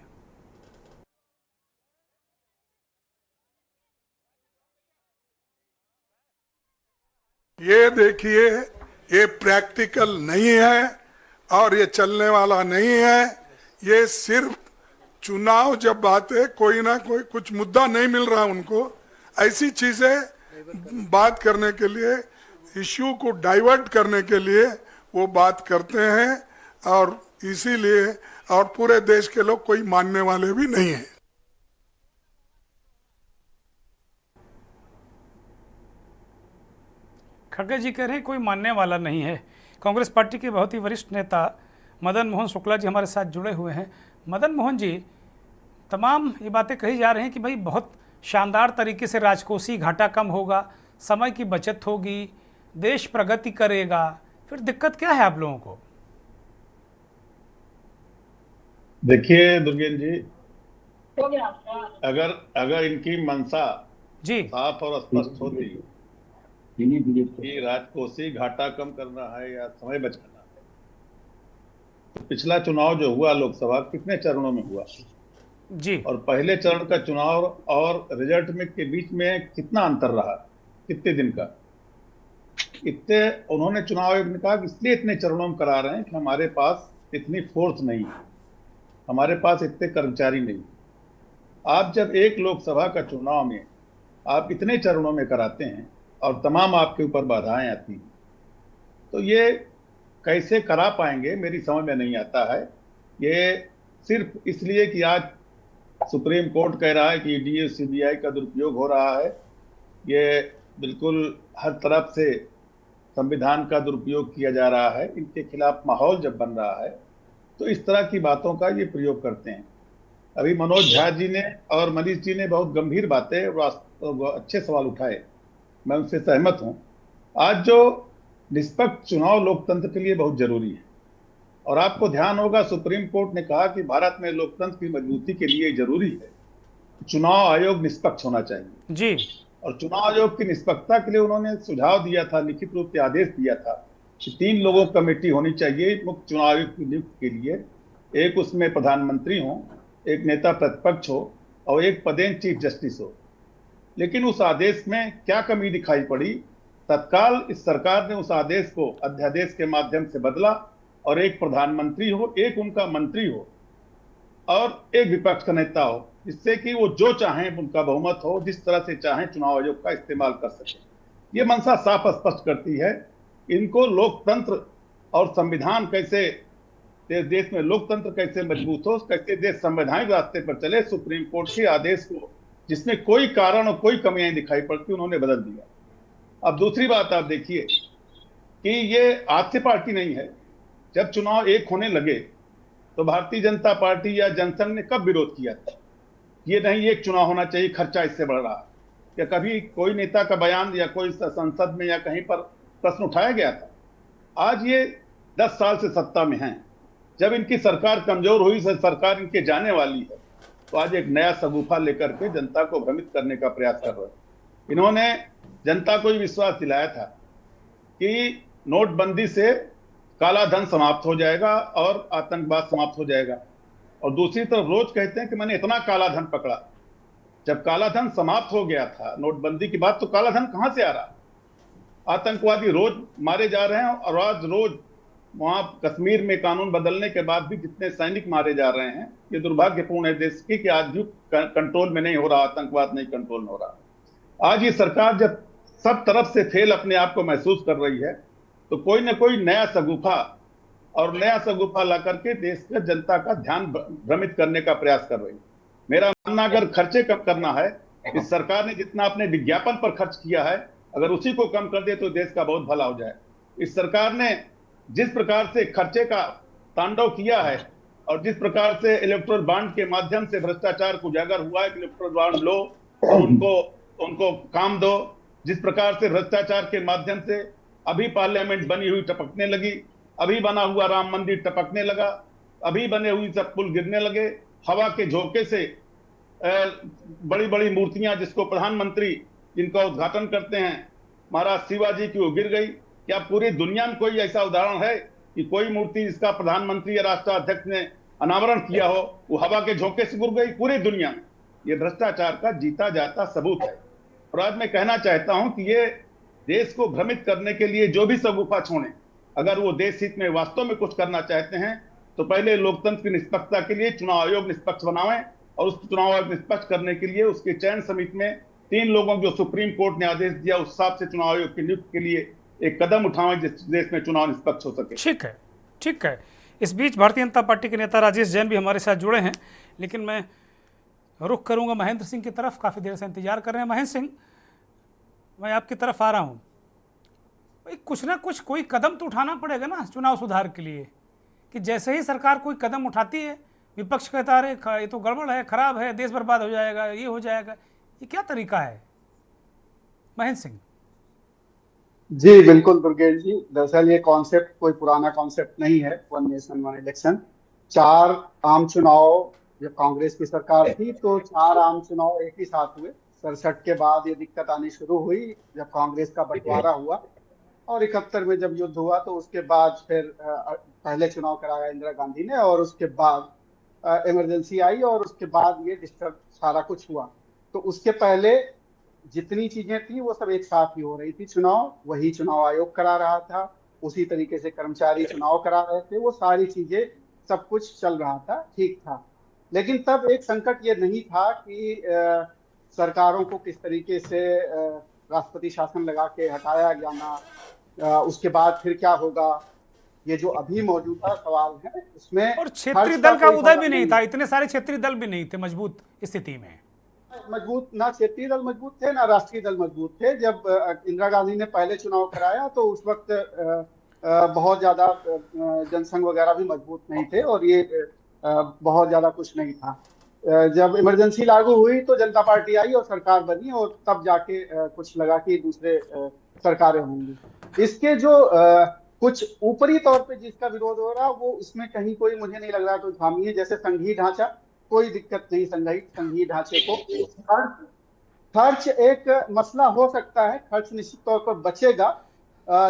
ये देखिए, ये प्रैक्टिकल नहीं है और ये चलने वाला नहीं है। ये सिर्फ चुनाव जब आते कोई ना कोई कुछ मुद्दा नहीं मिल रहा उनको, ऐसी चीजें बात करने के लिए, इश्यू को डाइवर्ट करने के लिए वो बात करते हैं, और इसीलिए और पूरे देश के लोग कोई मानने वाले भी नहीं हैं। खड़गे जी कह रहे हैं कोई मानने वाला नहीं है। कांग्रेस पार्टी के बहुत ही वरिष्ठ नेता मदन मोहन शुक्ला जी हमारे साथ जुड़े हुए हैं। मदन मोहन जी, तमाम ये बातें कही जा रही हैं कि भाई बहुत शानदार तरीके से राजकोषीय घाटा कम होगा, समय की बचत होगी, देश प्रगति करेगा, फिर दिक्कत क्या है आप लोगों को? देखिए दुर्गेन जी, अगर इनकी मंशा जी साफ और स्पष्ट होती कि राजकोषीय घाटा कम करना है या समय बचाना है, तो पिछला चुनाव जो हुआ लोकसभा कितने चरणों में हुआ जी, और पहले चरण का चुनाव और रिजल्ट में के बीच में कितना अंतर रहा, कितने दिन का? इतने उन्होंने चुनाव आयोग ने कहा कि इसलिए इतने चरणों में करा रहे हैं कि हमारे पास इतनी फोर्स नहीं है, हमारे पास इतने कर्मचारी नहीं। आप जब एक लोकसभा का चुनाव में आप इतने चरणों में कराते हैं और तमाम आपके ऊपर बाधाएं आती हैं, तो ये कैसे करा पाएंगे मेरी समझ में नहीं आता है। ये सिर्फ इसलिए कि आज सुप्रीम कोर्ट कह रहा है कि ईडी सीबीआई का दुरुपयोग हो रहा है, ये बिल्कुल हर तरफ से संविधान का दुरुपयोग किया जा रहा है, इनके खिलाफ माहौल जब बन रहा है तो इस तरह की बातों का ये प्रयोग करते हैं। अभी मनोज झा जी ने और मनीष जी ने बहुत गंभीर बातें और अच्छे सवाल उठाए, मैं उनसे सहमत हूं। आज जो निष्पक्ष चुनाव लोकतंत्र के लिए बहुत जरूरी है, और आपको ध्यान होगा सुप्रीम कोर्ट ने कहा कि भारत में लोकतंत्र की मजबूती के लिए जरूरी है चुनाव आयोग निष्पक्ष होना चाहिए जी। और चुनाव आयोग की निष्पक्षता के लिए उन्होंने सुझाव दिया था, लिखित रूप से आदेश दिया था कि 3 लोगों की कमेटी होनी चाहिए मुख्य चुनाव आयुक्त की नियुक्ति के लिए। एक उसमें प्रधानमंत्री हो, एक नेता प्रतिपक्ष हो और एक पदेन चीफ जस्टिस हो। लेकिन उस आदेश में क्या कमी दिखाई पड़ी? तत्काल इस सरकार ने उस आदेश को अध्यादेश के माध्यम से बदला और एक प्रधानमंत्री हो, एक उनका मंत्री हो और एक विपक्ष का नेता हो, जिससे कि वो जो चाहें उनका बहुमत हो, जिस तरह से चाहें चुनाव आयोग का इस्तेमाल कर सके। ये मंशा साफ स्पष्ट करती है इनको लोकतंत्र और संविधान कैसे, देश में लोकतंत्र कैसे मजबूत हो, कैसे देश संवैधानिक रास्ते पर चले। सुप्रीम कोर्ट के आदेश को जिसमें कोई कारण और कोई कमियां दिखाई पड़ती उन्होंने बदल दिया। अब दूसरी बात आप देखिए कि ये आज से पार्टी नहीं है। जब चुनाव एक होने लगे तो भारतीय जनता पार्टी या जनसंघ ने कब विरोध किया था? ये नहीं एक चुनाव होना चाहिए, खर्चा इससे बढ़ रहा। क्या कभी कोई नेता का बयान या कोई संसद में या कहीं पर प्रश्न उठाया गया था? आज ये 10 साल से सत्ता में हैं। जब इनकी सरकार कमजोर हुई, सरकार इनके जाने वाली है, तो आज एक नया सगुफा लेकर के जनता को भ्रमित करने का प्रयास कर रहे हैं। इन्होंने जनता को विश्वास दिलाया था कि नोटबंदी से काला धन समाप्त हो जाएगा और आतंकवाद समाप्त हो जाएगा, और दूसरी तरफ रोज कहते हैं कि मैंने इतना काला धन पकड़ा। जब काला धन समाप्त हो गया था नोटबंदी के बाद, तो काला धन कहां से आ रहा? आतंकवादी रोज मारे जा रहे हैं, और आज रोज वहां कश्मीर में कानून बदलने के बाद भी जितने सैनिक मारे जा रहे हैं, ये दुर्भाग्यपूर्ण है देश की कि आज भी कंट्रोल में नहीं हो रहा, आतंकवाद नहीं कंट्रोल में हो रहा। आज ये सरकार जब सब तरफ से फेल अपने आप को महसूस कर रही है, तो कोई ना कोई नया सगुफा ला करके देश के जनता का ध्यान भ्रमित करने का प्रयास कर रही है। मेरा मानना, अगर खर्चे कम करना है, इस सरकार ने जितना अपने विज्ञापन पर खर्च किया है, अगर उसी को कम कर दे तो देश का बहुत भला हो जाए। इस सरकार ने जिस प्रकार से खर्चे का तांडव किया है और जिस प्रकार से इलेक्टोरल बॉन्ड के माध्यम से भ्रष्टाचार को उजागर हुआ है कि इलेक्टोरल बॉन्ड लो और उनको काम दो, जिस प्रकार से भ्रष्टाचार के माध्यम से अभी पार्लियामेंट बनी हुई टपकने लगी, अभी बना हुआ राम मंदिर टपकने लगा, अभी बने हुई सब पुल गिरने लगे, हवा के झोंके से बड़ी बड़ी मूर्तियां जिसको प्रधानमंत्री जिनका उद्घाटन करते हैं महाराज शिवाजी की, वो गिर गई। क्या पूरी दुनिया में कोई ऐसा उदाहरण है कि कोई मूर्ति जिसका प्रधानमंत्री या राष्ट्राध्यक्ष ने अनावरण किया हो वो हवा के झोंके से गिर गई? पूरी दुनिया में ये भ्रष्टाचार का जीता जाता सबूत है। और आज मैं कहना चाहता हूं कि ये देश को भ्रमित करने के लिए जो भी सगुफा छोड़े, अगर वो देश हित में वास्तव में कुछ करना चाहते हैं तो पहले लोकतंत्र की निष्पक्षता के लिए चुनाव आयोग निष्पक्ष बनावें, और उस चुनाव आयोग निष्पक्ष करने के लिए उसके चयन समिति में 3 लोगों जो सुप्रीम कोर्ट ने आदेश दिया उस हिसाब से चुनाव आयोग की नियुक्ति के लिए एक कदम उठावें जिस देश में चुनाव निष्पक्ष हो सके। ठीक है। इस बीच भारतीय जनता पार्टी के नेता राजेश जैन भी हमारे साथ जुड़े हैं, लेकिन मैं रुख करूंगा महेंद्र सिंह की तरफ। काफ़ी देर से इंतजार कर रहे हैं महेंद्र सिंह, मैं आपकी तरफ आ रहा हूं। भाई कुछ ना कुछ कोई कदम तो उठाना पड़ेगा ना चुनाव सुधार के लिए, कि जैसे ही सरकार कोई कदम उठाती है विपक्ष कहता है ये तो गड़बड़ है, खराब है, देश बर्बाद हो जाएगा, ये हो जाएगा। ये क्या तरीका है महेंद्र सिंह? जी बिल्कुल दुर्गेश जी, दरअसल ये कॉन्सेप्ट कोई पुराना कॉन्सेप्ट नहीं है, 1 नेशन 1 इलेक्शन। 4 आम चुनाव जब कांग्रेस की सरकार थी तो 4 आम चुनाव एक ही साथ हुए। 67 के बाद ये दिक्कत आनी शुरू हुई जब कांग्रेस का बंटवारा हुआ, और 71 में जब युद्ध हुआ तो उसके बाद फिर पहले चुनाव कराया इंदिरा गांधी ने, और उसके बाद इमरजेंसी आई, और उसके बाद ये डिस्टर्ब सारा कुछ हुआ। तो उसके पहले जितनी चीजें थी वो सब एक साथ ही हो रही थी। चुनाव वही चुनाव आयोग करा रहा था, उसी तरीके से कर्मचारी चुनाव करा रहे थे, वो सारी चीजें सब कुछ चल रहा था, ठीक था। लेकिन तब एक संकट ये नहीं था कि सरकारों को किस तरीके से राष्ट्रपति शासन लगा के हटाया जाना, उसके बाद फिर क्या होगा, ये जो अभी मौजूदा सवाल है उसमें। और क्षेत्रीय दल का उदय भी नहीं था, इतने सारे क्षेत्रीय दल भी नहीं थे मजबूत स्थिति में। मजबूत ना क्षेत्रीय दल मजबूत थे ना राष्ट्रीय दल मजबूत थे। जब इंदिरा गांधी ने पहले चुनाव कराया तो उस वक्त बहुत ज्यादा जनसंघ वगैरह भी मजबूत नहीं थे, और ये बहुत ज्यादा कुछ नहीं था। जब इमरजेंसी लागू हुई तो जनता पार्टी आई और सरकार बनी, और तब जाके कुछ लगा कि दूसरे सरकारें होंगी। इसके जो कुछ ऊपरी तौर पे जिसका विरोध हो रहा वो इसमें कहीं कोई मुझे नहीं लग रहा कोई खामी है। जैसे संघीय ढांचा, कोई दिक्कत नहीं संघीय ढांचे को। खर्च एक मसला हो सकता है, खर्च निश्चित तौर पर बचेगा,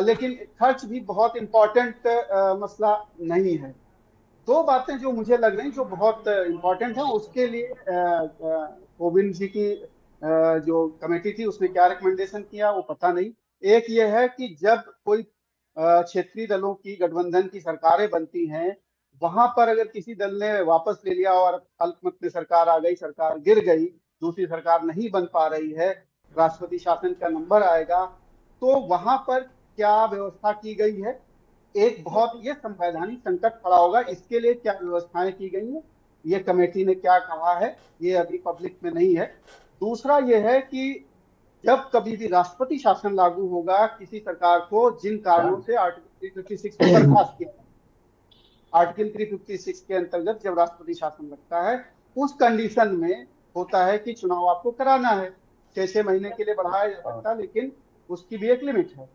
लेकिन खर्च भी बहुत इंपॉर्टेंट मसला नहीं है। 2 बातें जो मुझे लग रही जो बहुत इंपॉर्टेंट है, उसके लिए कोविंद जी की जो कमेटी थी उसने क्या रिकमेंडेशन किया वो पता नहीं। एक ये है कि जब कोई क्षेत्रीय दलों की गठबंधन की सरकारें बनती हैं, वहां पर अगर किसी दल ने वापस ले लिया और अल्पमत में सरकार आ गई, सरकार गिर गई, दूसरी सरकार नहीं बन पा रही है, राष्ट्रपति शासन का नंबर आएगा, तो वहां पर क्या व्यवस्था की गई है। एक बहुत ये संवैधानिक संकट खड़ा होगा, इसके लिए क्या व्यवस्थाएं की गई है, ये कमेटी ने क्या कहा है, ये अभी पब्लिक में नहीं है। दूसरा ये है कि जब कभी भी राष्ट्रपति शासन लागू होगा किसी सरकार को, जिन कारणों से आर्टिकल 356 को बर्खास्त किया, आर्टिकल 356 के अंतर्गत जब राष्ट्रपति शासन लगता है, उस कंडीशन में होता है कि चुनाव आपको कराना है। 6 महीने के लिए बढ़ाया जा सकता है, लेकिन उसकी भी एक लिमिट है।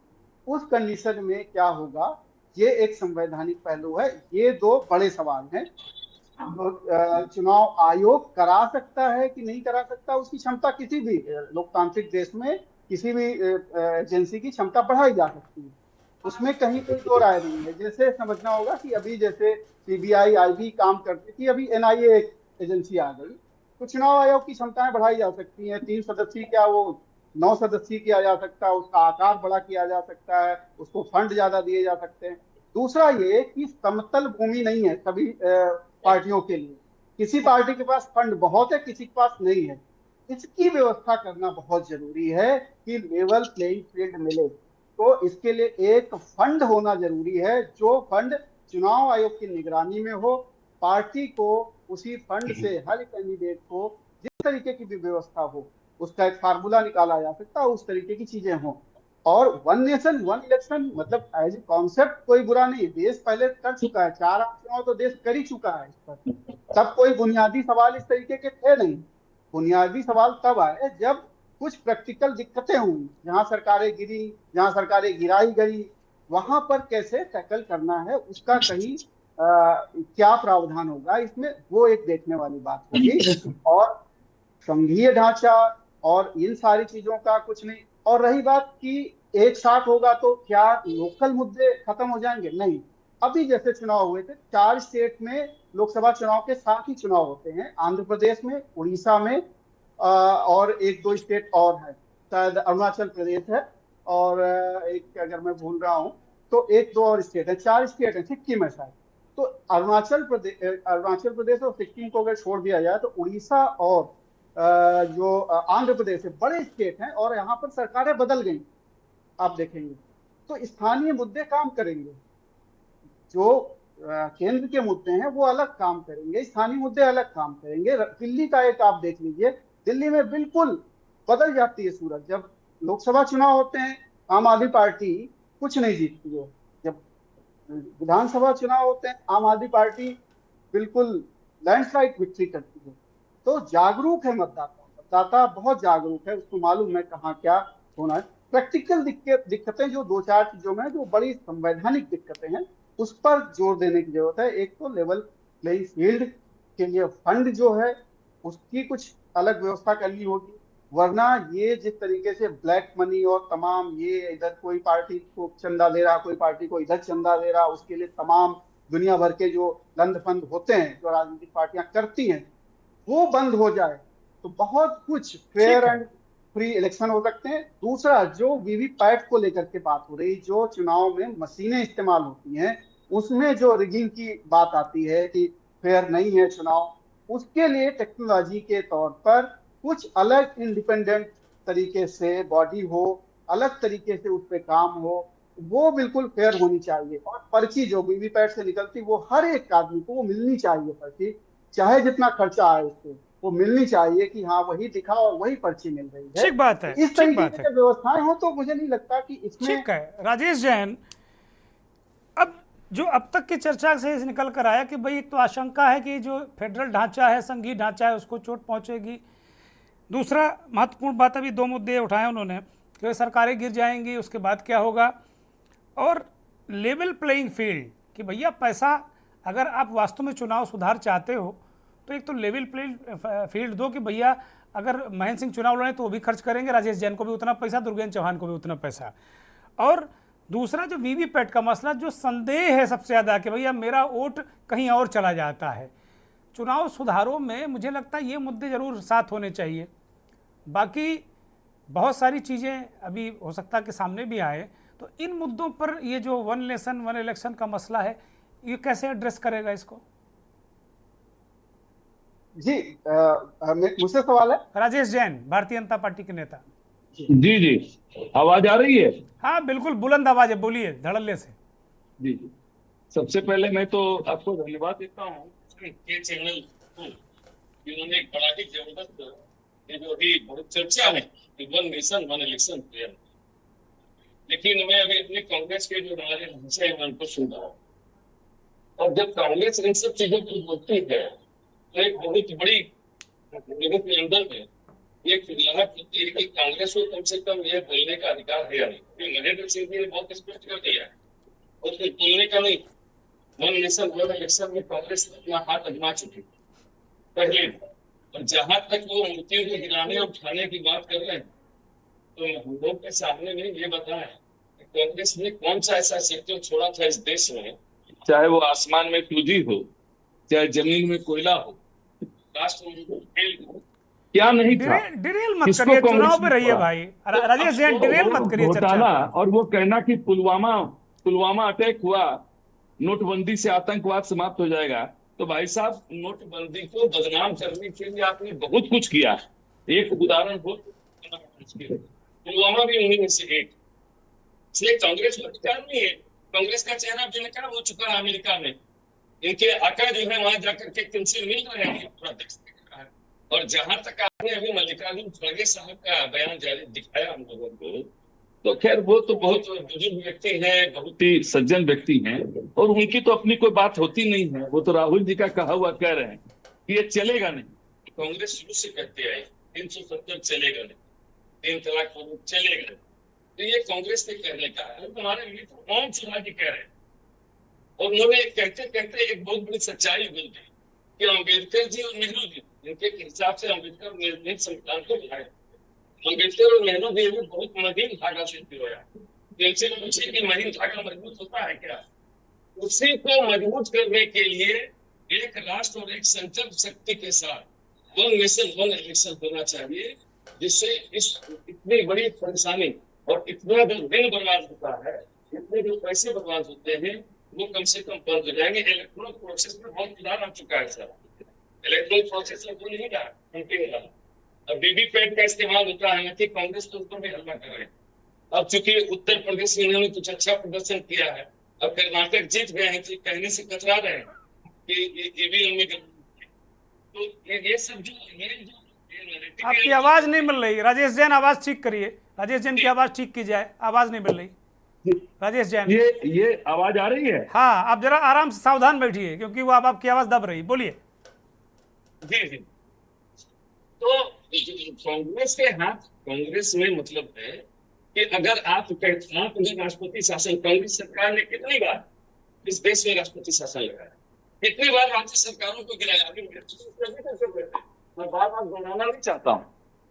उस कंडीशन में क्या होगा, ये एक संवैधानिक पहलू है। ये 2 बड़े सवाल हैं। चुनाव आयोग करा सकता है कि नहीं करा सकता, उसकी क्षमता किसी भी लोकतांत्रिक देश में किसी भी एजेंसी की क्षमता बढ़ाई जा सकती है, उसमें कहीं कोई 2 राय नहीं है। जैसे समझना होगा कि अभी जैसे सीबीआई आईबी काम करती थी, अभी एनआईए एक एजेंसी आ गई, तो चुनाव आयोग की क्षमताएं बढ़ाई जा सकती हैं। 3 सदस्यीय क्या वो 9 सदस्यीय किया जा सकता है, उसका आकार बड़ा किया जा सकता है, उसको फंड ज्यादा दिए जा सकते हैं। दूसरा ये कि समतल भूमि नहीं है सभी पार्टियों के लिए। किसी पार्टी के पास फंड बहुत है, किसी के पास नहीं है, इसकी व्यवस्था करना बहुत जरूरी है कि लेवल प्लेइंग फील्ड मिले। तो इसके लिए एक फंड होना जरूरी है, जो फंड चुनाव आयोग की निगरानी में हो। पार्टी को उसी फंड से हर कैंडिडेट को जिस तरीके की भी व्यवस्था हो, उसका एक फार्मूला निकाला जा सकता है, उस तरीके की चीजें हों। और वन नेशन वन इलेक्शन मतलब एज ए कॉन्सेप्ट कोई बुरा नहीं, देश पहले कर चुका है, 4 चुनाव तो देश कर ही चुका है। इस पर तब कोई बुनियादी सवाल इस तरीके के थे नहीं। बुनियादी सवाल तब आए जब कुछ प्रैक्टिकल दिक्कतें हुई, जहां सरकारें गिरी, जहां सरकारें गिराई गई, वहां पर कैसे टैकल करना है, उसका कहीं क्या प्रावधान होगा इसमें, वो एक देखने वाली बात होगी। और संघीय ढांचा और इन सारी चीजों का कुछ नहीं। और रही बात कि एक साथ होगा तो क्या लोकल मुद्दे खत्म हो जाएंगे? नहीं। अभी जैसे चुनाव हुए थे 4 स्टेट में, लोकसभा चुनाव के साथ ही चुनाव होते हैं, आंध्र प्रदेश में, उड़ीसा में, और 1-2 स्टेट और है, शायद अरुणाचल प्रदेश है, और एक अगर मैं भूल रहा हूं तो 1-2 और स्टेट है, 4 स्टेट है, सिक्किम है शायद। तो अरुणाचल प्रदेश और सिक्किम को अगर छोड़ दिया जाए तो उड़ीसा और जो आंध्र प्रदेश है, बड़े स्टेट हैं, और यहाँ पर सरकारें बदल गई, आप देखेंगे। तो स्थानीय मुद्दे काम करेंगे, जो केंद्र के मुद्दे हैं वो अलग काम करेंगे, स्थानीय मुद्दे अलग काम करेंगे। दिल्ली का एक आप देख लीजिए, दिल्ली में बिल्कुल बदल जाती है सूरत। जब लोकसभा चुनाव होते हैं आम आदमी पार्टी कुछ नहीं जीतती है, जब विधानसभा चुनाव होते हैं आम आदमी पार्टी बिल्कुल लैंडस्लाइड विक्ट्री करती है। तो जागरूक है मतदाता बहुत जागरूक है, उसको मालूम है कहाँ क्या होना है। प्रैक्टिकल दिक्कतें जो 2-4 चीजों में जो बड़ी संवैधानिक दिक्कतें हैं, उस पर जोर देने की जरूरत है। एक तो लेवल प्लेइंग फील्ड के लिए फंड जो है उसकी कुछ अलग व्यवस्था करनी होगी, वरना ये जिस तरीके से ब्लैक मनी और तमाम ये इधर कोई पार्टी को चंदा दे रहा, कोई पार्टी को इधर चंदा दे रहा, उसके लिए तमाम दुनिया भर के जो लंद फंद होते हैं जो राजनीतिक पार्टियां करती हैं, वो बंद हो जाए तो बहुत कुछ फेयर एंड फ्री इलेक्शन हो सकते हैं। दूसरा, जो वीवीपैट को लेकर के बात हो रही, जो चुनाव में मशीनें इस्तेमाल होती हैं, उसमें जो रिगिंग की बात आती है कि फेयर नहीं है चुनाव, उसके लिए टेक्नोलॉजी के तौर पर कुछ अलग इंडिपेंडेंट तरीके से बॉडी हो, अलग तरीके से उस पर काम हो, वो बिल्कुल फेयर होनी चाहिए। और पर्ची जो वीवीपैट से निकलती वो हर एक आदमी को वो मिलनी चाहिए, पर्ची चाहे जितना खर्चा आए उसको वो मिलनी चाहिए कि हाँ वही दिखा और वही पर्ची मिल रही है। ठीक बात है, इस तरीके की व्यवस्थाएं हो तो मुझे नहीं लगता कि इसमें ठीक है। राजेश जैन, अब जो अब तक की चर्चा से निकल कर आया कि भाई एक तो आशंका है कि जो फेडरल ढांचा है, संघीय ढांचा है, उसको चोट पहुंचेगी। दूसरा महत्वपूर्ण बात, अभी 2 मुद्दे उठाए उन्होंने कि सरकारें गिर जाएंगी, उसके बाद क्या होगा, और लेवल प्लेइंग फील्ड कि भैया पैसा अगर आप वास्तव में चुनाव सुधार चाहते हो तो एक तो लेवल प्लेइंग फील्ड दो कि भैया अगर महेंद्र सिंह चुनाव लड़े तो वो भी खर्च करेंगे, राजेश जैन को भी उतना पैसा, दुर्गेन्द्र चौहान को भी उतना पैसा। और दूसरा जो वीवीपैट का मसला, जो संदेह है सबसे ज़्यादा कि भैया मेरा वोट कहीं और चला जाता है। चुनाव सुधारों में मुझे लगता है ये मुद्दे ज़रूर साथ होने चाहिए। बाकी बहुत सारी चीज़ें अभी हो सकता है कि सामने भी आए, तो इन मुद्दों पर ये जो वन नेशन वन इलेक्शन का मसला है, ये कैसे एड्रेस करेगा इसको? जी मुझसे सवाल है। राजेश जैन, भारतीय जनता पार्टी के नेता। जी जी, आवाज आ रही है? हाँ बिल्कुल, बुलंद आवाज है, बोलिए धड़ल्ले से। जी जी, सबसे पहले मैं तो आपको धन्यवाद देता हूँ ये चैनल को, इन्होंने एक बड़ा ही जबरदस्त, ये जो अभी बहुत चर्चा है वन नेशन वन इलेक्शन, लेकिन मैं अभी अपने कांग्रेस के जो हमारे ढांचे हैं उनको सुन रहा हूँ, और जब कांग्रेस इन सब चीजों को बोलती है तो एक बहुत बड़ी लोगों के अंदर में एक खुजलाहट होती है कि कांग्रेस को कम से कम यह बोलने का अधिकार है या नहीं। महेंद्र सिंह जी ने बहुत स्पष्ट कर दिया है, और फिर बोलने का नहीं। वन नेशन वन इलेक्शन में कांग्रेस अपना हाथ आजमा चुकी पहले, और जहां तक वो मूर्तियों को गिराने और उठाने की बात कर रहे हैं, तो हम लोग के सामने में ये बताया कि कांग्रेस ने कौन सा ऐसा सेक्टर छोड़ा था इस देश में, चाहे वो आसमान में पूंजी हो, चाहे जमीन में कोयला हो, क्या नहीं था। डिरेल मत करिए, चुनाव में रहिए भाई। राजेश जैन, डिरेल मत करिए घोटाला। और वो कहना कि पुलवामा अटैक हुआ, नोटबंदी से आतंकवाद समाप्त हो जाएगा, तो भाई साहब नोटबंदी को बदनाम करने के लिए आपने बहुत कुछ किया है। एक उदाहरण हो पुलवामा भी उन्हीं में से एक। इसलिए कांग्रेस को अधिकार नहीं है, कांग्रेस का चेहरा बेनकाब हो चुका है अमेरिका में। इनके आका जो है वहां जाकर के किनसे मिल रहे हैं पूरा देश देख रहा है। और जहां तक आपने अभी मल्लिकार्जुन खड़गे साहब का बयान जारी दिखाया हम लोगों को, तो खैर वो तो बहुत बुजुर्ग व्यक्ति हैं, बहुत ही सज्जन व्यक्ति हैं, और उनकी तो अपनी कोई बात होती नहीं है। वो तो राहुल जी का कहा हुआ कह रहे हैं कि ये चलेगा नहीं। कांग्रेस शुरू से कहते आई 370 चलेगा नहीं, 3 तलाक चलेगा नहीं, तो ये कांग्रेस के कहने का है। हमारे लिए तो ओम शर्मा जी कह रहे हैं, और उन्होंने कहते कहते एक बहुत बड़ी सच्चाई बोल दी कि अम्बेडकर जी और नेहरू जी, इनके हिसाब से अम्बेडकर निर्णय संविधान को बनाए। अम्बेडकर और नेहरू जी भी बहुत महीन धागा से पिरोया। इनसे पूछे कि महीन धागा मजबूत होता है क्या? उसी को मजबूत करने के लिए एक राष्ट्र और एक संकल्प शक्ति के साथ 1 नेशन 1 इलेक्शन होना चाहिए, जिससे इस इतनी बड़ी परेशानी और इतना जो दिन बर्बाद होता है, इतने जो पैसे बर्बाद होते हैं, वो कम से कम बंद हो जाएंगे। इलेक्ट्रल प्रोसेस में बहुत सुधार आ चुका है सर। इलेक्ट्रल प्रोसेस में कोई नहीं रहा, उनके रहा। अब वीवीपैट का इस्तेमाल होता है कि कांग्रेस के ऊपर भी हल्ला कर रहे हैं। अब चूंकि उत्तर प्रदेश में इन्होंने कुछ अच्छा प्रदर्शन किया है, अब कर्नाटक जीत गए हैं, तो कहने से कतरा रहे हैं कि ईवीएम में, तो ये सब जो आपकी आवाज नहीं मिल रही। राजेश जैन आवाज ठीक करिए, राजेश जैन की आवाज ठीक की जाए, आवाज नहीं मिल रही। राजेश जैन, ये आवाज आ रही है? हाँ, आप जरा आराम से सावधान बैठिए, क्योंकि वो आपकी आवाज दब रही। बोलिए। जी जी। तो कांग्रेस के हाथ, कांग्रेस में मतलब है कि अगर आप अगर राष्ट्रपति शासन, कांग्रेस सरकार ने कितनी बार इस देश में राष्ट्रपति शासन लगाया, कितनी बार राज्य सरकारों को गिराया। मैं बार बार दोहराना नहीं चाहता हूँ,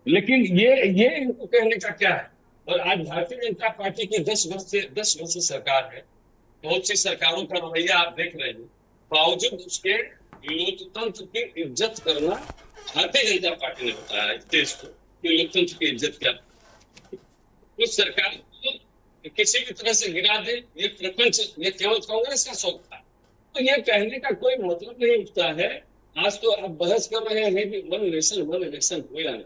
लेकिन ये इनको कहने का क्या है। और आज भारतीय जनता पार्टी की 10 वर्ष से सरकार है, बहुत सी सरकारों का रवैया आप देख रहे हैं, बावजूद उसके लोकतंत्र की इज्जत करना भारतीय जनता पार्टी ने बताया इस देश को कि लोकतंत्र की इज्जत क्या। उस सरकार को किसी भी तरह से गिरा दे, ये प्रपंच, ये केवल कांग्रेस का शौक था। तो ये कहने का कोई मतलब नहीं उठता है। आज तो आप बहस कर रहे हैं कि 1 नेशन 1 इलेक्शन हो या नहीं,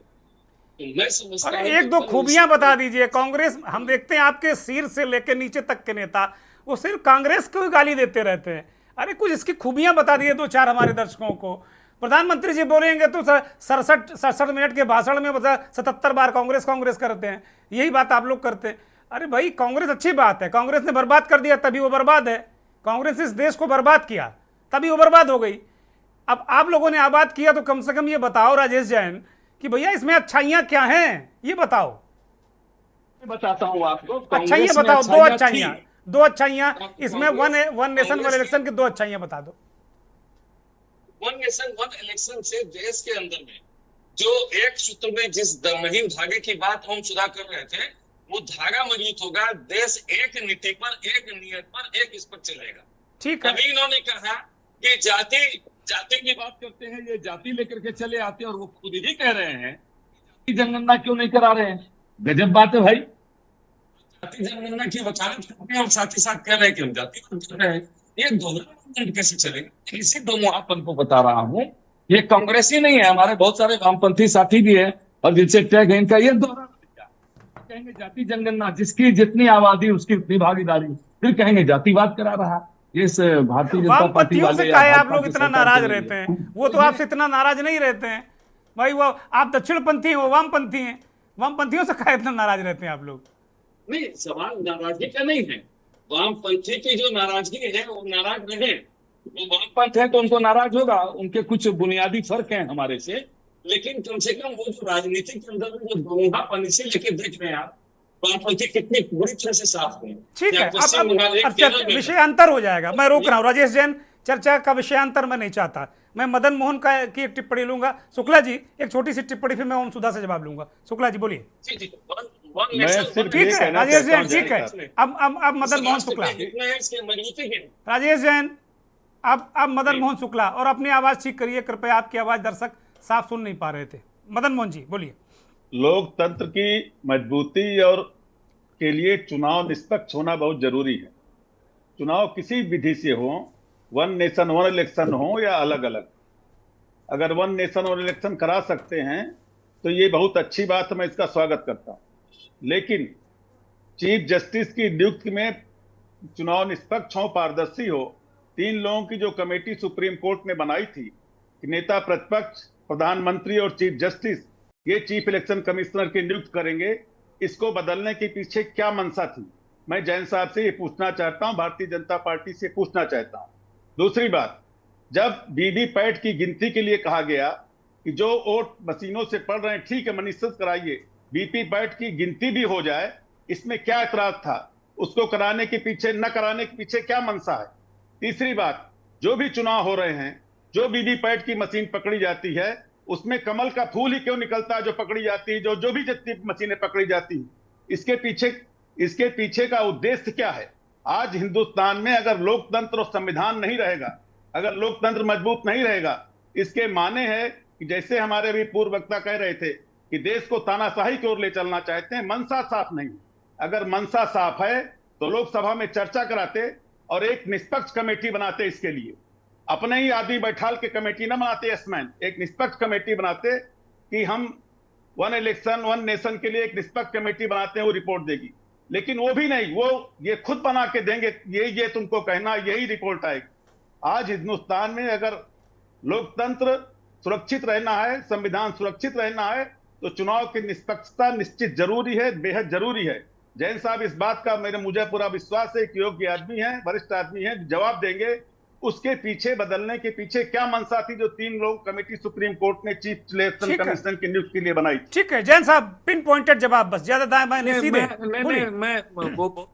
तो मैं समझता हूं एक दो खूबियां बता दीजिए कांग्रेस। हम देखते हैं आपके सिर से लेकर नीचे तक के नेता वो सिर्फ कांग्रेस को ही गाली देते रहते हैं। अरे कुछ इसकी खूबियां बता दिए 2-4 हमारे दर्शकों को। प्रधानमंत्री जी बोलेंगे तो 67 मिनट के भाषण में 77 बार कांग्रेस कांग्रेस करते हैं। यही बात आप लोग करते हैं। अरे भाई, कांग्रेस अच्छी बात है, कांग्रेस ने बर्बाद कर दिया तभी वो बर्बाद है। कांग्रेस इस देश को बर्बाद किया तभी वो बर्बाद हो गई। अब आप लोगों ने आबाद किया तो कम से कम ये बताओ राजेश जैन कि भैया इसमें अच्छाइयां क्या हैं, ये बताओ। बताता हूँ आपको। अच्छाइयां बताओ, 2 अच्छाइयां इसमें 1 नेशन 1 इलेक्शन की 2 अच्छाइयां बता दो। 1 नेशन 1 इलेक्शन से देश के अंदर में जो एक सूत्र में जिस महीन धागे की बात हम सुधा कर रहे थे, वो धागा मजबूत होगा। देश एक नीति पर, एक नियत पर, एक इस पर चलेगा। ठीक है। अभी इन्होंने कहा कि जाति की बात करते हैं, ये जाति लेकर के चले आते हैं, और वो खुद ही कह रहे हैं जाति जनगणना क्यों नहीं करा रहे हैं। गजब बात है भाई, जाति जनगणना की वकालत करते हैं और साथ ही साथ कह रहे हैं कि हम जाति कर रहे हैं। ये दोनों कैसे चलेगा? इसी दोनों आपन को बता रहा हूँ, ये कांग्रेस ही नहीं है, हमारे बहुत सारे वामपंथी साथी भी है, और जिनसे टैग है इनका ये दोहरा कहेंगे जाति जनगणना, जिसकी जितनी आबादी उसकी उतनी भागीदारी, फिर कहेंगे जातिवाद करा रहा। इस भारतीय जनता पार्टी वाले से काहे आप लोग इतना नाराज रहते हैं? वो तो आपसे इतना नाराज नहीं रहते हैं भाई। वो आप दक्षिणपंथी हैं, वो वामपंथी हैं। वामपंथियों से काहे इतना नाराज रहते हैं आप लोग? नहीं, सवाल नाराजगी का नहीं है। वामपंथी की जो नाराजगी है वो नाराज रहे, वो वामपंथ है तो उनको नाराज होगा, उनके कुछ बुनियादी फर्क हैं हमारे से, लेकिन कम से कम वो जो राजनीति के अंदर जो दोनोंहापन इसे लेके देख रहे हैं आप, वामपंथी कितनी बुरी तरह से साफ हुए। ठीक है, अब विषय अंतर हो जाएगा। मैं रोक रहा हूँ राजेश जैन, चर्चा का विषयांतर मैं नहीं चाहता। मैं मदन मोहन की एक टिप्पणी लूंगा। शुक्ला जी एक छोटी सी टिप्पणी, फिर मैं ओम सुधा से जवाब लूंगा। शुक्ला जी बोलिए। ठीक है राजेश जैन, ठीक है। अब मदन मोहन शुक्ला। राजेश जैन, अब मदन मोहन शुक्ला, और अपनी आवाज ठीक करिए कृपया, आपकी आवाज दर्शक साफ सुन नहीं पा रहे थे। मदन मोहन जी बोलिए। लोकतंत्र की मजबूती और के लिए चुनाव निष्पक्ष होना बहुत जरूरी है। चुनाव किसी विधि से हो, 1 नेशन 1 इलेक्शन हो या अलग अलग, अगर 1 नेशन 1 इलेक्शन करा सकते हैं तो ये बहुत अच्छी बात है, मैं इसका स्वागत करता हूं। लेकिन चीफ जस्टिस की नियुक्ति में चुनाव निष्पक्ष हो, पारदर्शी हो, 3 लोगों की जो कमेटी सुप्रीम कोर्ट ने बनाई थी कि नेता प्रतिपक्ष, प्रधानमंत्री और चीफ जस्टिस ये चीफ इलेक्शन कमिश्नर की नियुक्त करेंगे, इसको बदलने के पीछे क्या मंशा थी? मैं जैन साहब से ये पूछना चाहता हूं, भारतीय जनता पार्टी से पूछना चाहता हूं। दूसरी बात, जब वीवीपैट की गिनती के लिए कहा गया कि जो वोट मशीनों से पड़ रहे हैं, ठीक है, मनीषित कराइए, वीवीपैट की गिनती भी हो जाए, इसमें क्या ऐतराज था? उसको कराने के पीछे, न कराने के पीछे क्या मंशा है? तीसरी बात, जो भी चुनाव हो रहे हैं, जो वीवीपैट की मशीन पकड़ी जाती है, उसमें कमल का फूल ही क्यों निकलता है जो पकड़ी जाती है, जो भी जितनी मशीनें पकड़ी जाती है? इसके पीछे का उद्देश्य क्या है? आज हिंदुस्तान में अगर लोकतंत्र और संविधान नहीं रहेगा, अगर लोकतंत्र मजबूत नहीं रहेगा, इसके माने है कि जैसे हमारे भी पूर्व वक्ता कह रहे थे कि देश को तानाशाही की ओर ले चलना चाहते हैं, मंशा साफ नहीं। अगर मंशा साफ है तो लोकसभा में चर्चा कराते और एक निष्पक्ष कमेटी बनाते, इसके लिए अपने ही आदमी बैठाल के कमेटी ना बनाते, यसमैन, एक निष्पक्ष कमेटी बनाते कि हम 1 इलेक्शन 1 नेशन के लिए एक निष्पक्ष कमेटी बनाते हैं, वो रिपोर्ट देगी। लेकिन वो भी नहीं, वो ये खुद बना के देंगे, ये तुमको कहना, यही रिपोर्ट आएगी। आज हिंदुस्तान में अगर लोकतंत्र सुरक्षित रहना है, संविधान सुरक्षित रहना है, तो चुनाव की निष्पक्षता निश्चित जरूरी है, बेहद जरूरी है। जैन साहब इस बात का मुझे पूरा विश्वास है कि योग्य आदमी है, वरिष्ठ आदमी है, जवाब देंगे। उसके पीछे, बदलने के पीछे क्या मंशा थी जो 3 लोग कमेटी सुप्रीम कोर्ट ने चीफ इलेक्शन कमीशन की नियुक्ति के लिए बनाई? ठीक है जैन साहब, पिन पॉइंटेड जवाब, बस ज्यादा दाएं बाएं नहीं, सीधे मैं वो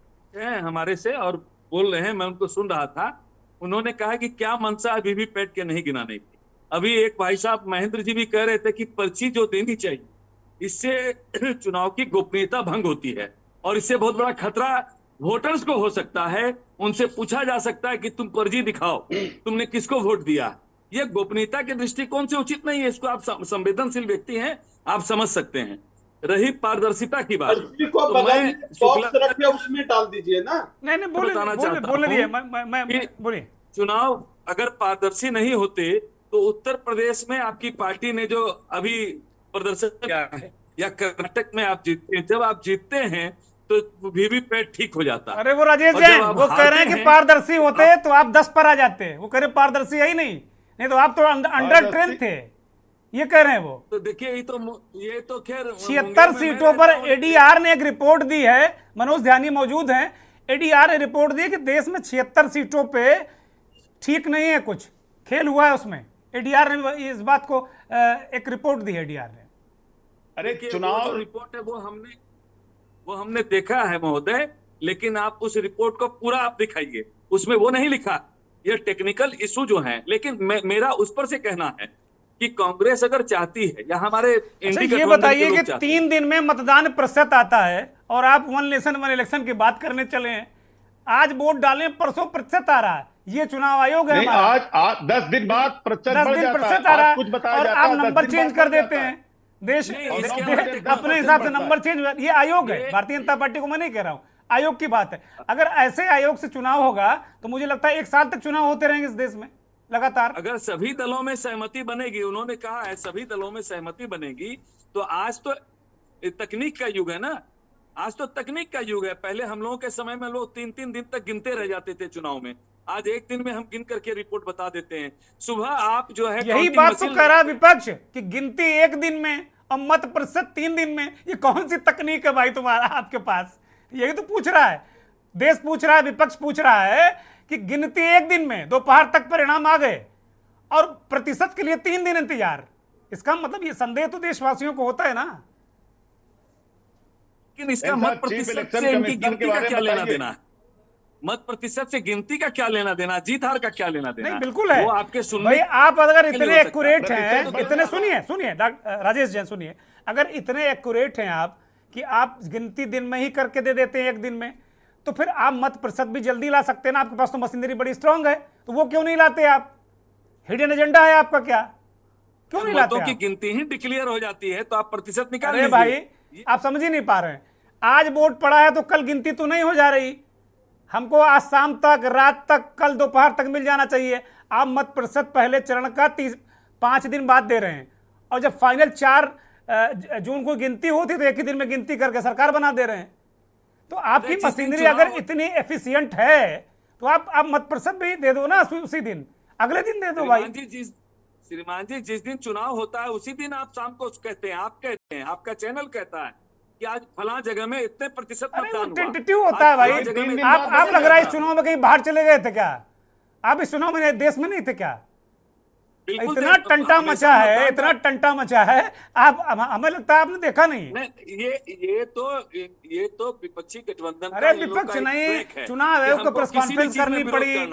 हमारे से और बोल रहे हैं, मैं उनको सुन रहा था। उन्होंने कहा कि क्या मंशा वीवीपैट के नहीं गिनाने की। अभी एक भाई साहब महेंद्र जी भी कह रहे थे कि पर्ची जो देनी चाहिए, इससे चुनाव की गोपनीयता भंग होती है और इससे बहुत बड़ा खतरा वोटर्स को हो सकता है। उनसे पूछा जा सकता है कि तुम पर्ची दिखाओ, तुमने किसको वोट दिया। ये गोपनीयता के दृष्टिकोण से उचित नहीं है। इसको आप संवेदनशील व्यक्ति हैं, आप समझ सकते हैं। रही पारदर्शिता की बात, तो मैं उसमें डाल दीजिए ना। नहीं बोलिए। चुनाव अगर पारदर्शी नहीं होते तो उत्तर प्रदेश में आपकी पार्टी ने जो अभी प्रदर्शन किया है, या कर्नाटक में आप जीतते हैं, जब आप जीतते हैं तो वीवीपैट ठीक हो जाता है। अरे वो राजेश जैन वो कह रहे हैं कि पारदर्शी होते तो आप 10 पर आ जाते। वो कह रहे पारदर्शी है ही नहीं तो आप तो अंडर ट्रेन थे, ये कह रहे हैं वो। तो देखिए ये तो खैर 76 सीटों पर एडीआर ने एक रिपोर्ट दी है, मनोज ध्यानी मौजूद हैं। एडीआर ने रिपोर्ट दी कि देश में 76 सीटों पे ठीक नहीं है, कुछ खेल हुआ है उसमें। एडीआर ने इस बात को एक रिपोर्ट दी है एडीआर ने। अरे चुनाव रिपोर्ट है वो हमने देखा है महोदय, लेकिन आप उस रिपोर्ट को पूरा आप दिखाइए, उसमें वो नहीं लिखा। ये टेक्निकल इशू जो है, लेकिन मेरा उस पर से कहना है कि कांग्रेस अगर चाहती है या हमारे ये बताइए कि 3 दिन में मतदान प्रतिशत आता है और आप 1 नेशन 1 इलेक्शन की बात करने चले हैं। आज वोट डालें, परसों प्रतिशत आ रहा है। ये चुनाव आयोग है आज 10 दिन बाद प्रतिशत आ रहा है और आप नंबर चेंज कर देते हैं। देश अपने हिसाब से नंबर चेंज। ये आयोग है, भारतीय जनता पार्टी को मैं नहीं कह रहा हूं, आयोग की बात है। अगर ऐसे आयोग से चुनाव होगा तो मुझे लगता है 1 साल तक चुनाव होते रहेंगे इस देश में लगातार। अगर सभी दलों में सहमति बनेगी, उन्होंने कहा है सभी दलों में सहमति बनेगी, तो आज तो तकनीक का युग है ना, आज तो तकनीक का युग है। पहले हम लोगों के समय में लोग 3-3 दिन तक गिनते रह जाते थे चुनाव में, आज 1 दिन में हम गिन करके रिपोर्ट बता देते हैं। सुबह आप जो है यही बात तो कह रहा विपक्ष कि गिनती 1 दिन में और मत प्रतिशत 3 दिन में। ये कौन सी तकनीक है भाई तुम्हारा आपके पास? यही तो पूछ रहा है देश, पूछ रहा है, विपक्ष पूछ रहा है कि गिनती 1 दिन में, दोपहर तक परिणाम आ गए और प्रतिशत के लिए 3 दिन इंतजार। इसका मतलब ये संदेह तो देशवासियों को होता है ना। लेकिन इसका मत प्रतिशत से इनकी गिनती का क्या लेना देना है? मत प्रतिशत से गिनती का क्या लेना देना, जीत हार का क्या लेना देना? नहीं बिल्कुल है, वो आपके सुनने भाई आप अगर इतने एक्यूरेट हैं, इतने सुनिए राजेश जैन सुनिए, अगर इतने एक्यूरेट हैं आप कि आप गिनती दिन में ही करके दे देते हैं 1 दिन में, तो फिर आप मत प्रतिशत भी जल्दी ला सकते हैं ना। आपके पास तो मशीनरी बड़ी स्ट्रांग है, तो वो क्यों नहीं लाते आप? हिडन एजेंडा है आपका क्या? क्यों नहीं लाते? मतों की गिनती ही डिक्लेयर हो जाती है तो आप प्रतिशत निकाल लीजिए। भाई आप समझ ही नहीं पा रहे हैं। आज वोट पड़ा है तो कल गिनती तो नहीं हो जा रही। हमको आज शाम तक, रात तक, कल दोपहर तक मिल जाना चाहिए। आप मत प्रतिशत पहले चरण का 5 दिन बाद दे रहे हैं और जब फाइनल 4 जून को गिनती होती तो एक ही दिन में गिनती करके सरकार बना दे रहे हैं। तो आपकी मशीनरी अगर इतनी एफिशिएंट है तो आप मत प्रतिशत भी दे दो ना, उसी दिन, अगले दिन दे दो भाई। श्रीमान जी जिस दिन चुनाव होता है उसी दिन आप शाम को कहते हैं, आप कहते हैं, आपका चैनल कहता है कि आज फलां जगह में इतने प्रतिशत मतदान हुआ। टेंटेटिव होता है भाई। आप लग रहा है इस चुनाव में कहीं बाहर चले गए थे क्या? आप इस चुनाव में देश में नहीं थे क्या? इतना टंटा मचा है, इतना टंटा मचा है, आप हमें लगता है आपने देखा नहीं। ये तो विपक्षी गठबंधन, अरे विपक्ष नहीं, चुनाव आयोग को प्रेस कॉन्फ्रेंस करनी पड़ी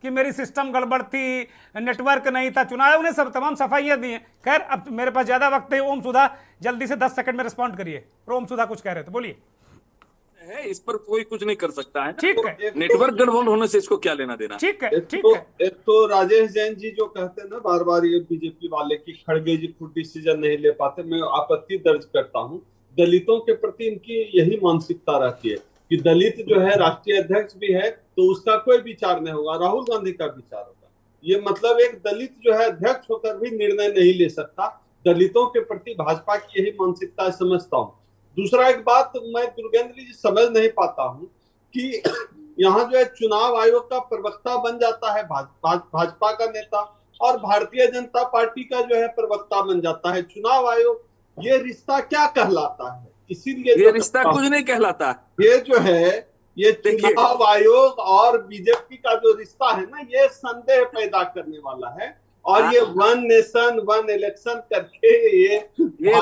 कि मेरी सिस्टम गड़बड़ थी, नेटवर्क नहीं था। चुनाव आयोग ने सब तमाम सफाइयां दी हैं। खैर अब मेरे पास ज्यादा वक्त है। ओम सुधा जल्दी से 10 सेकंड में रिस्पॉन्ड करिए। ओम सुधा कुछ कह रहे थे, बोलिए। है इस पर कोई कुछ नहीं कर सकता है। ठीक है, नेटवर्क गड़बड़ होने से इसको क्या लेना देना। ठीक है, ठीक है। एक तो राजेश जैन जी जो कहते हैं ना बार बार, ये बीजेपी वाले की खड़गे जी खुद डिसीजन नहीं ले पाते, मैं आपत्ति दर्ज करता हूँ। दलितों के प्रति इनकी यही मानसिकता रहती है कि दलित जो है राष्ट्रीय अध्यक्ष भी है तो उसका कोई विचार नहीं होगा, राहुल गांधी का विचार होगा। ये मतलब एक दलित जो है अध्यक्ष होकर भी निर्णय नहीं ले सकता। दलितों के प्रति भाजपा की यही मानसिकता समझता हूँ। दूसरा एक बात मैं दुर्गेंद्र जी समझ नहीं पाता हूँ कि यहाँ जो है चुनाव आयोग का प्रवक्ता बन जाता है भाजपा का नेता, और भारतीय जनता पार्टी का जो है प्रवक्ता बन जाता है चुनाव आयोग। ये रिश्ता क्या कहलाता है? इसीलिए ये रिश्ता कुछ नहीं कहलाता। ये जो है ये चुनाव आयोग और बीजेपी का जो रिश्ता है ना, ये संदेह पैदा करने वाला है। और ये वन नेशन वन इलेक्शन करके ये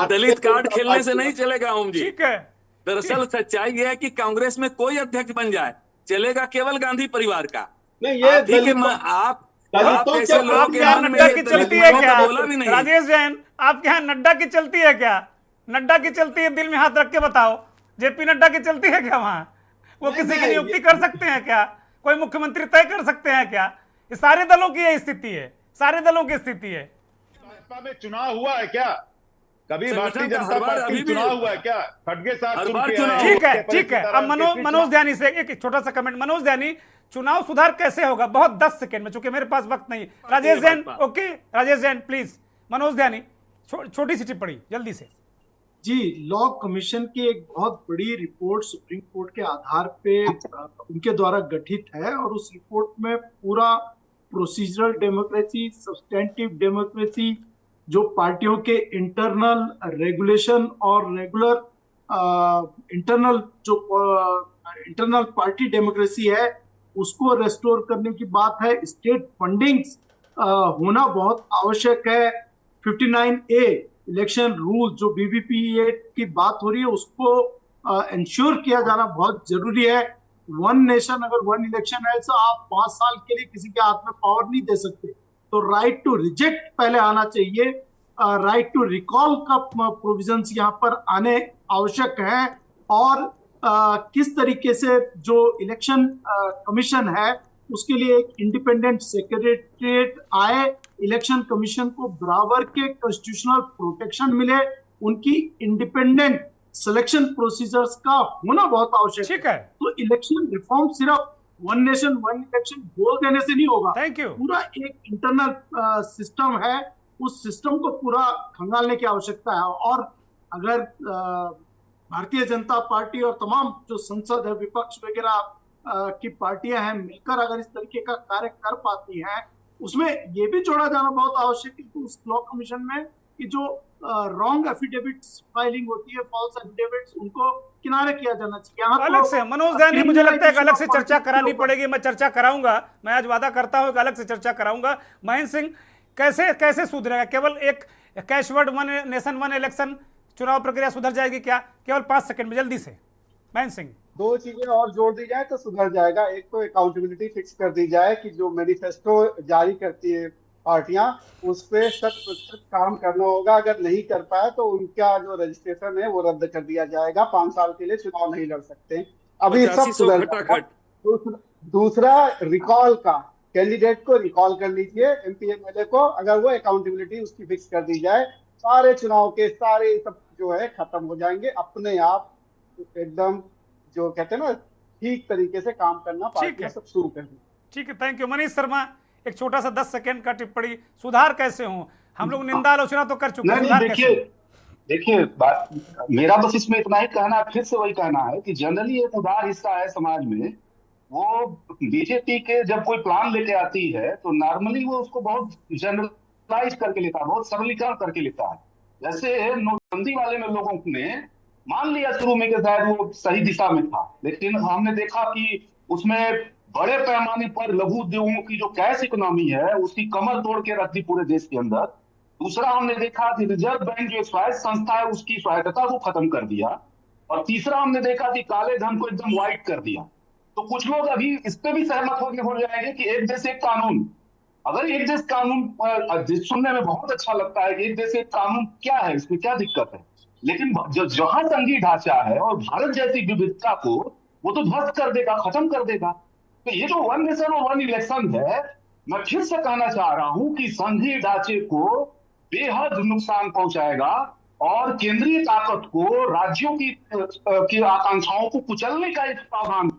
दलित कार्ड खेलने से नहीं चलेगा ओम जी। ठीक है। दरअसल सच्चाई ये है कि कांग्रेस में कोई अध्यक्ष बन जाए, चलेगा केवल गांधी परिवार का। नहीं, ये नड्डा की चलती है क्या? राजेश जैन, आपके यहाँ नड्डा की चलती है क्या? नड्डा की चलती है, दिल में हाथ रख के बताओ। जेपी नड्डा की चलती है क्या वहां? वो किसी की नियुक्ति कर सकते हैं क्या? कोई मुख्यमंत्री तय कर सकते हैं क्या? ये सारे दलों की यही स्थिति है, सारे दलों की स्थिति है। भाजपा में चुनाव हुआ है क्या? कभी भारतीय जनता पार्टी में चुनाव हुआ है क्या? खड़गे साहब ठीक है, ठीक है। अब मनोज ध्यानी से एक छोटा सा कमेंट। मनोज ध्यानी, चुनाव सुधार कैसे होगा? बहुत 10 सेकंड में, चूंकि मेरे पास वक्त नहीं। Rajesh Jain, okay Rajesh Jain please. मनोज ध्यानी छोटी सी टिप्पणी जल्दी से। जी, लॉ कमीशन की एक बहुत बड़ी रिपोर्ट सुप्रीम कोर्ट के आधार पे उनके द्वारा गठित है, और उस रिपोर्ट में पूरा प्रोसीजरल डेमोक्रेसी, सब्सटेंटिव डेमोक्रेसी, जो पार्टियों के इंटरनल रेगुलेशन और रेगुलर इंटरनल पार्टी डेमोक्रेसी है, उसको रेस्टोर करने की बात है। स्टेट फंडिंग्स होना बहुत आवश्यक है। 59A इलेक्शन रूल जो BBPA की बात हो रही है, उसको इंश्योर किया जाना बहुत जरूरी है। वन नेशन अगर वन इलेक्शन है तो आप 5 साल के लिए किसी के हाथ में पावर नहीं दे सकते। तो राइट टू रिजेक्ट पहले आना चाहिए। राइट टू रिकॉल का प्रोविजंस यहाँ पर आने आवश्यक है। और किस तरीके से जो इलेक्शन कमीशन है उसके लिए एक इंडिपेंडेंट सेक्रेटरिएट आए, इलेक्शन कमीशन को बराबर के कॉन्स्टिट्यूशनल प्रोटेक्शन मिले, उनकी इंडिपेंडेंट सिलेक्शन प्रोसीजर्स का होना बहुत आवश्यक है। तो इलेक्शन रिफॉर्म सिर्फ वन नेशन वन इलेक्शन बोल देने से नहीं होगा। Thank you. पूरा एक इंटरनल सिस्टम है, उस सिस्टम को पूरा खंगालने की आवश्यकता है। और अगर भारतीय जनता पार्टी और तमाम जो संसद है, विपक्ष वगैरह की पार्टियां हैं, मिलकर अगर इस तरीके का कार्य कर पाती हैं, उसमें ये भी जोड़ा जाना बहुत आवश्यक है कि उस लॉ कमीशन में कि जो रॉन्ग एफिडेविट्स फाइलिंग होती है, फॉल्स एफिडेविट्स, उनको किनारे किया जाना चाहिए। अलग से मनोज ध्यानी, मुझे लगता है कि अलग से चर्चा करानी पड़ेगी। मैं चर्चा कराऊंगा, मैं आज वादा करता हूं कि अलग से चर्चा कराऊंगा। महेंद्र सिंह, कैसे सुधरेगा? केवल एक कैशवर्ड वन नेशन वन इलेक्शन, चुनाव प्रक्रिया सुधर जाएगी क्या? केवल 5 सेकंड में जल्दी से महेंद्र सिंह। 2 चीजें और जोड़ दी जाए तो सुधर जाएगा। एक तो अकाउंटेबिलिटी फिक्स कर दी जाए कि जो मैनिफेस्टो जारी करती है पार्टियां, उस पर 100% काम करना होगा। अगर नहीं कर पाए तो उनका जो रजिस्ट्रेशन है वो रद्द कर दिया जाएगा। 5 साल के लिए चुनाव नहीं लड़ सकते। अभी सब सुधर जाएगा। दूसरा, रिकॉल का, कैंडिडेट को रिकॉल कर लीजिए, MP MLA को, अगर वो अकाउंटेबिलिटी उसकी फिक्स कर दी जाए, सारे चुनाव के सारे सब जो है खत्म हो जाएंगे अपने आप। एकदम जो कहते हैं ना, ठीक तरीके से काम करना पार्टियां सब शुरू कर दी। ठीक है, थैंक यू। मनीष शर्मा, एक छोटा सा 10 सेकंड का टिप्पणी, सुधार कैसे हो? हम लोग निंदा आलोचना तो कर चुके हैं, नहीं सुधार देखिए कैसे? देखिए बात, मेरा बस इसमें इतना ही कहना है, फिर से वही कहना है कि जनरली एक उदार हिस्सा है समाज में, वो बीजेपी के जब कोई प्लान लेके आती है तो नॉर्मली वो उसको बहुत जनरलाइज करके लेता है, बहुत सरलीकरण करके लेता है। जैसे नोटबंदी वाले में लोगों ने मान लिया शुरू में कि शायद वो सही दिशा में था, लेकिन हमने देखा कि उसमें बड़े पैमाने पर लघु उद्योगों की जो कैश इकोनॉमी है उसकी कमर तोड़ के रख दी पूरे देश के अंदर। दूसरा हमने देखा कि रिजर्व बैंक जो स्वायत्त संस्था है उसकी स्वायत्तता को खत्म कर दिया। और तीसरा हमने देखा कि काले धन को एकदम व्हाइट कर दिया। तो कुछ लोग अभी इस पे भी सहमत हो जाएंगे कि एक देश एक कानून, अगर एक देश कानून सुनने में बहुत अच्छा लगता है कि एक देश एक कानून क्या है, इसमें क्या दिक्कत है, लेकिन जहां संघीय ढांचा है और भारत जैसी विविधता को वो तो ध्वस्त कर देगा, खत्म कर देगा। तो ये जो वन नेशन और वन इलेक्शन है, मैं फिर से कहना चाह रहा हूं कि संघीय ढांचे को बेहद नुकसान पहुंचाएगा और केंद्रीय ताकत को, राज्यों की आकांक्षाओं को कुचलने का एक प्रावधान।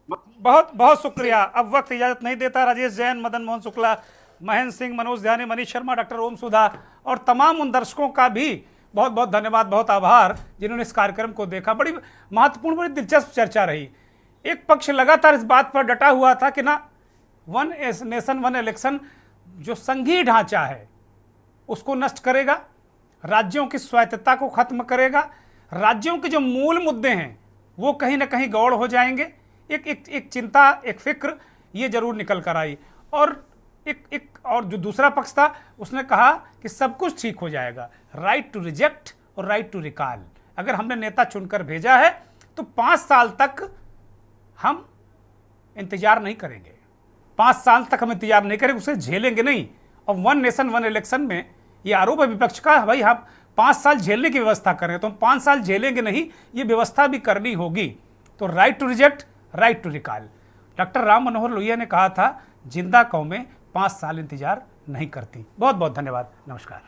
बहुत बहुत शुक्रिया। अब वक्त इजाजत नहीं देता। राजेश जैन, मदन मोहन शुक्ला, महेंद्र सिंह, मनोज ध्यानी, मनीष शर्मा, डॉक्टर ओम सुधा और तमाम उन दर्शकों का भी बहुत बहुत धन्यवाद, बहुत आभार जिन्होंने इस कार्यक्रम को देखा। बड़ी महत्वपूर्ण, बड़ी दिलचस्प चर्चा रही। एक पक्ष लगातार इस बात पर डटा हुआ था कि ना, वन नेशन वन इलेक्शन जो संघीय ढांचा है उसको नष्ट करेगा, राज्यों की स्वायत्तता को खत्म करेगा, राज्यों के जो मूल मुद्दे हैं वो कहीं ना कहीं गौड़ हो जाएंगे। एक चिंता, एक फिक्र ये जरूर निकल कर आई। और और जो दूसरा पक्ष था उसने कहा कि सब कुछ ठीक हो जाएगा, राइट टू रिजेक्ट और राइट टू रिकॉल। अगर हमने नेता चुनकर भेजा है तो 5 साल तक हम इंतजार नहीं करेंगे, 5 साल तक हम इंतजार नहीं करेंगे, उसे झेलेंगे नहीं। और वन नेशन वन इलेक्शन में ये आरोप है विपक्ष का, भाई हम 5 साल झेलने की व्यवस्था करें, तो हम 5 साल झेलेंगे नहीं, ये व्यवस्था भी करनी होगी। तो right to reject, right to recall. Doctor Ram Manohar Lohia ने कहा था, जिंदा कौमें 5 साल इंतजार नहीं करती। बहुत बहुत धन्यवाद, नमस्कार।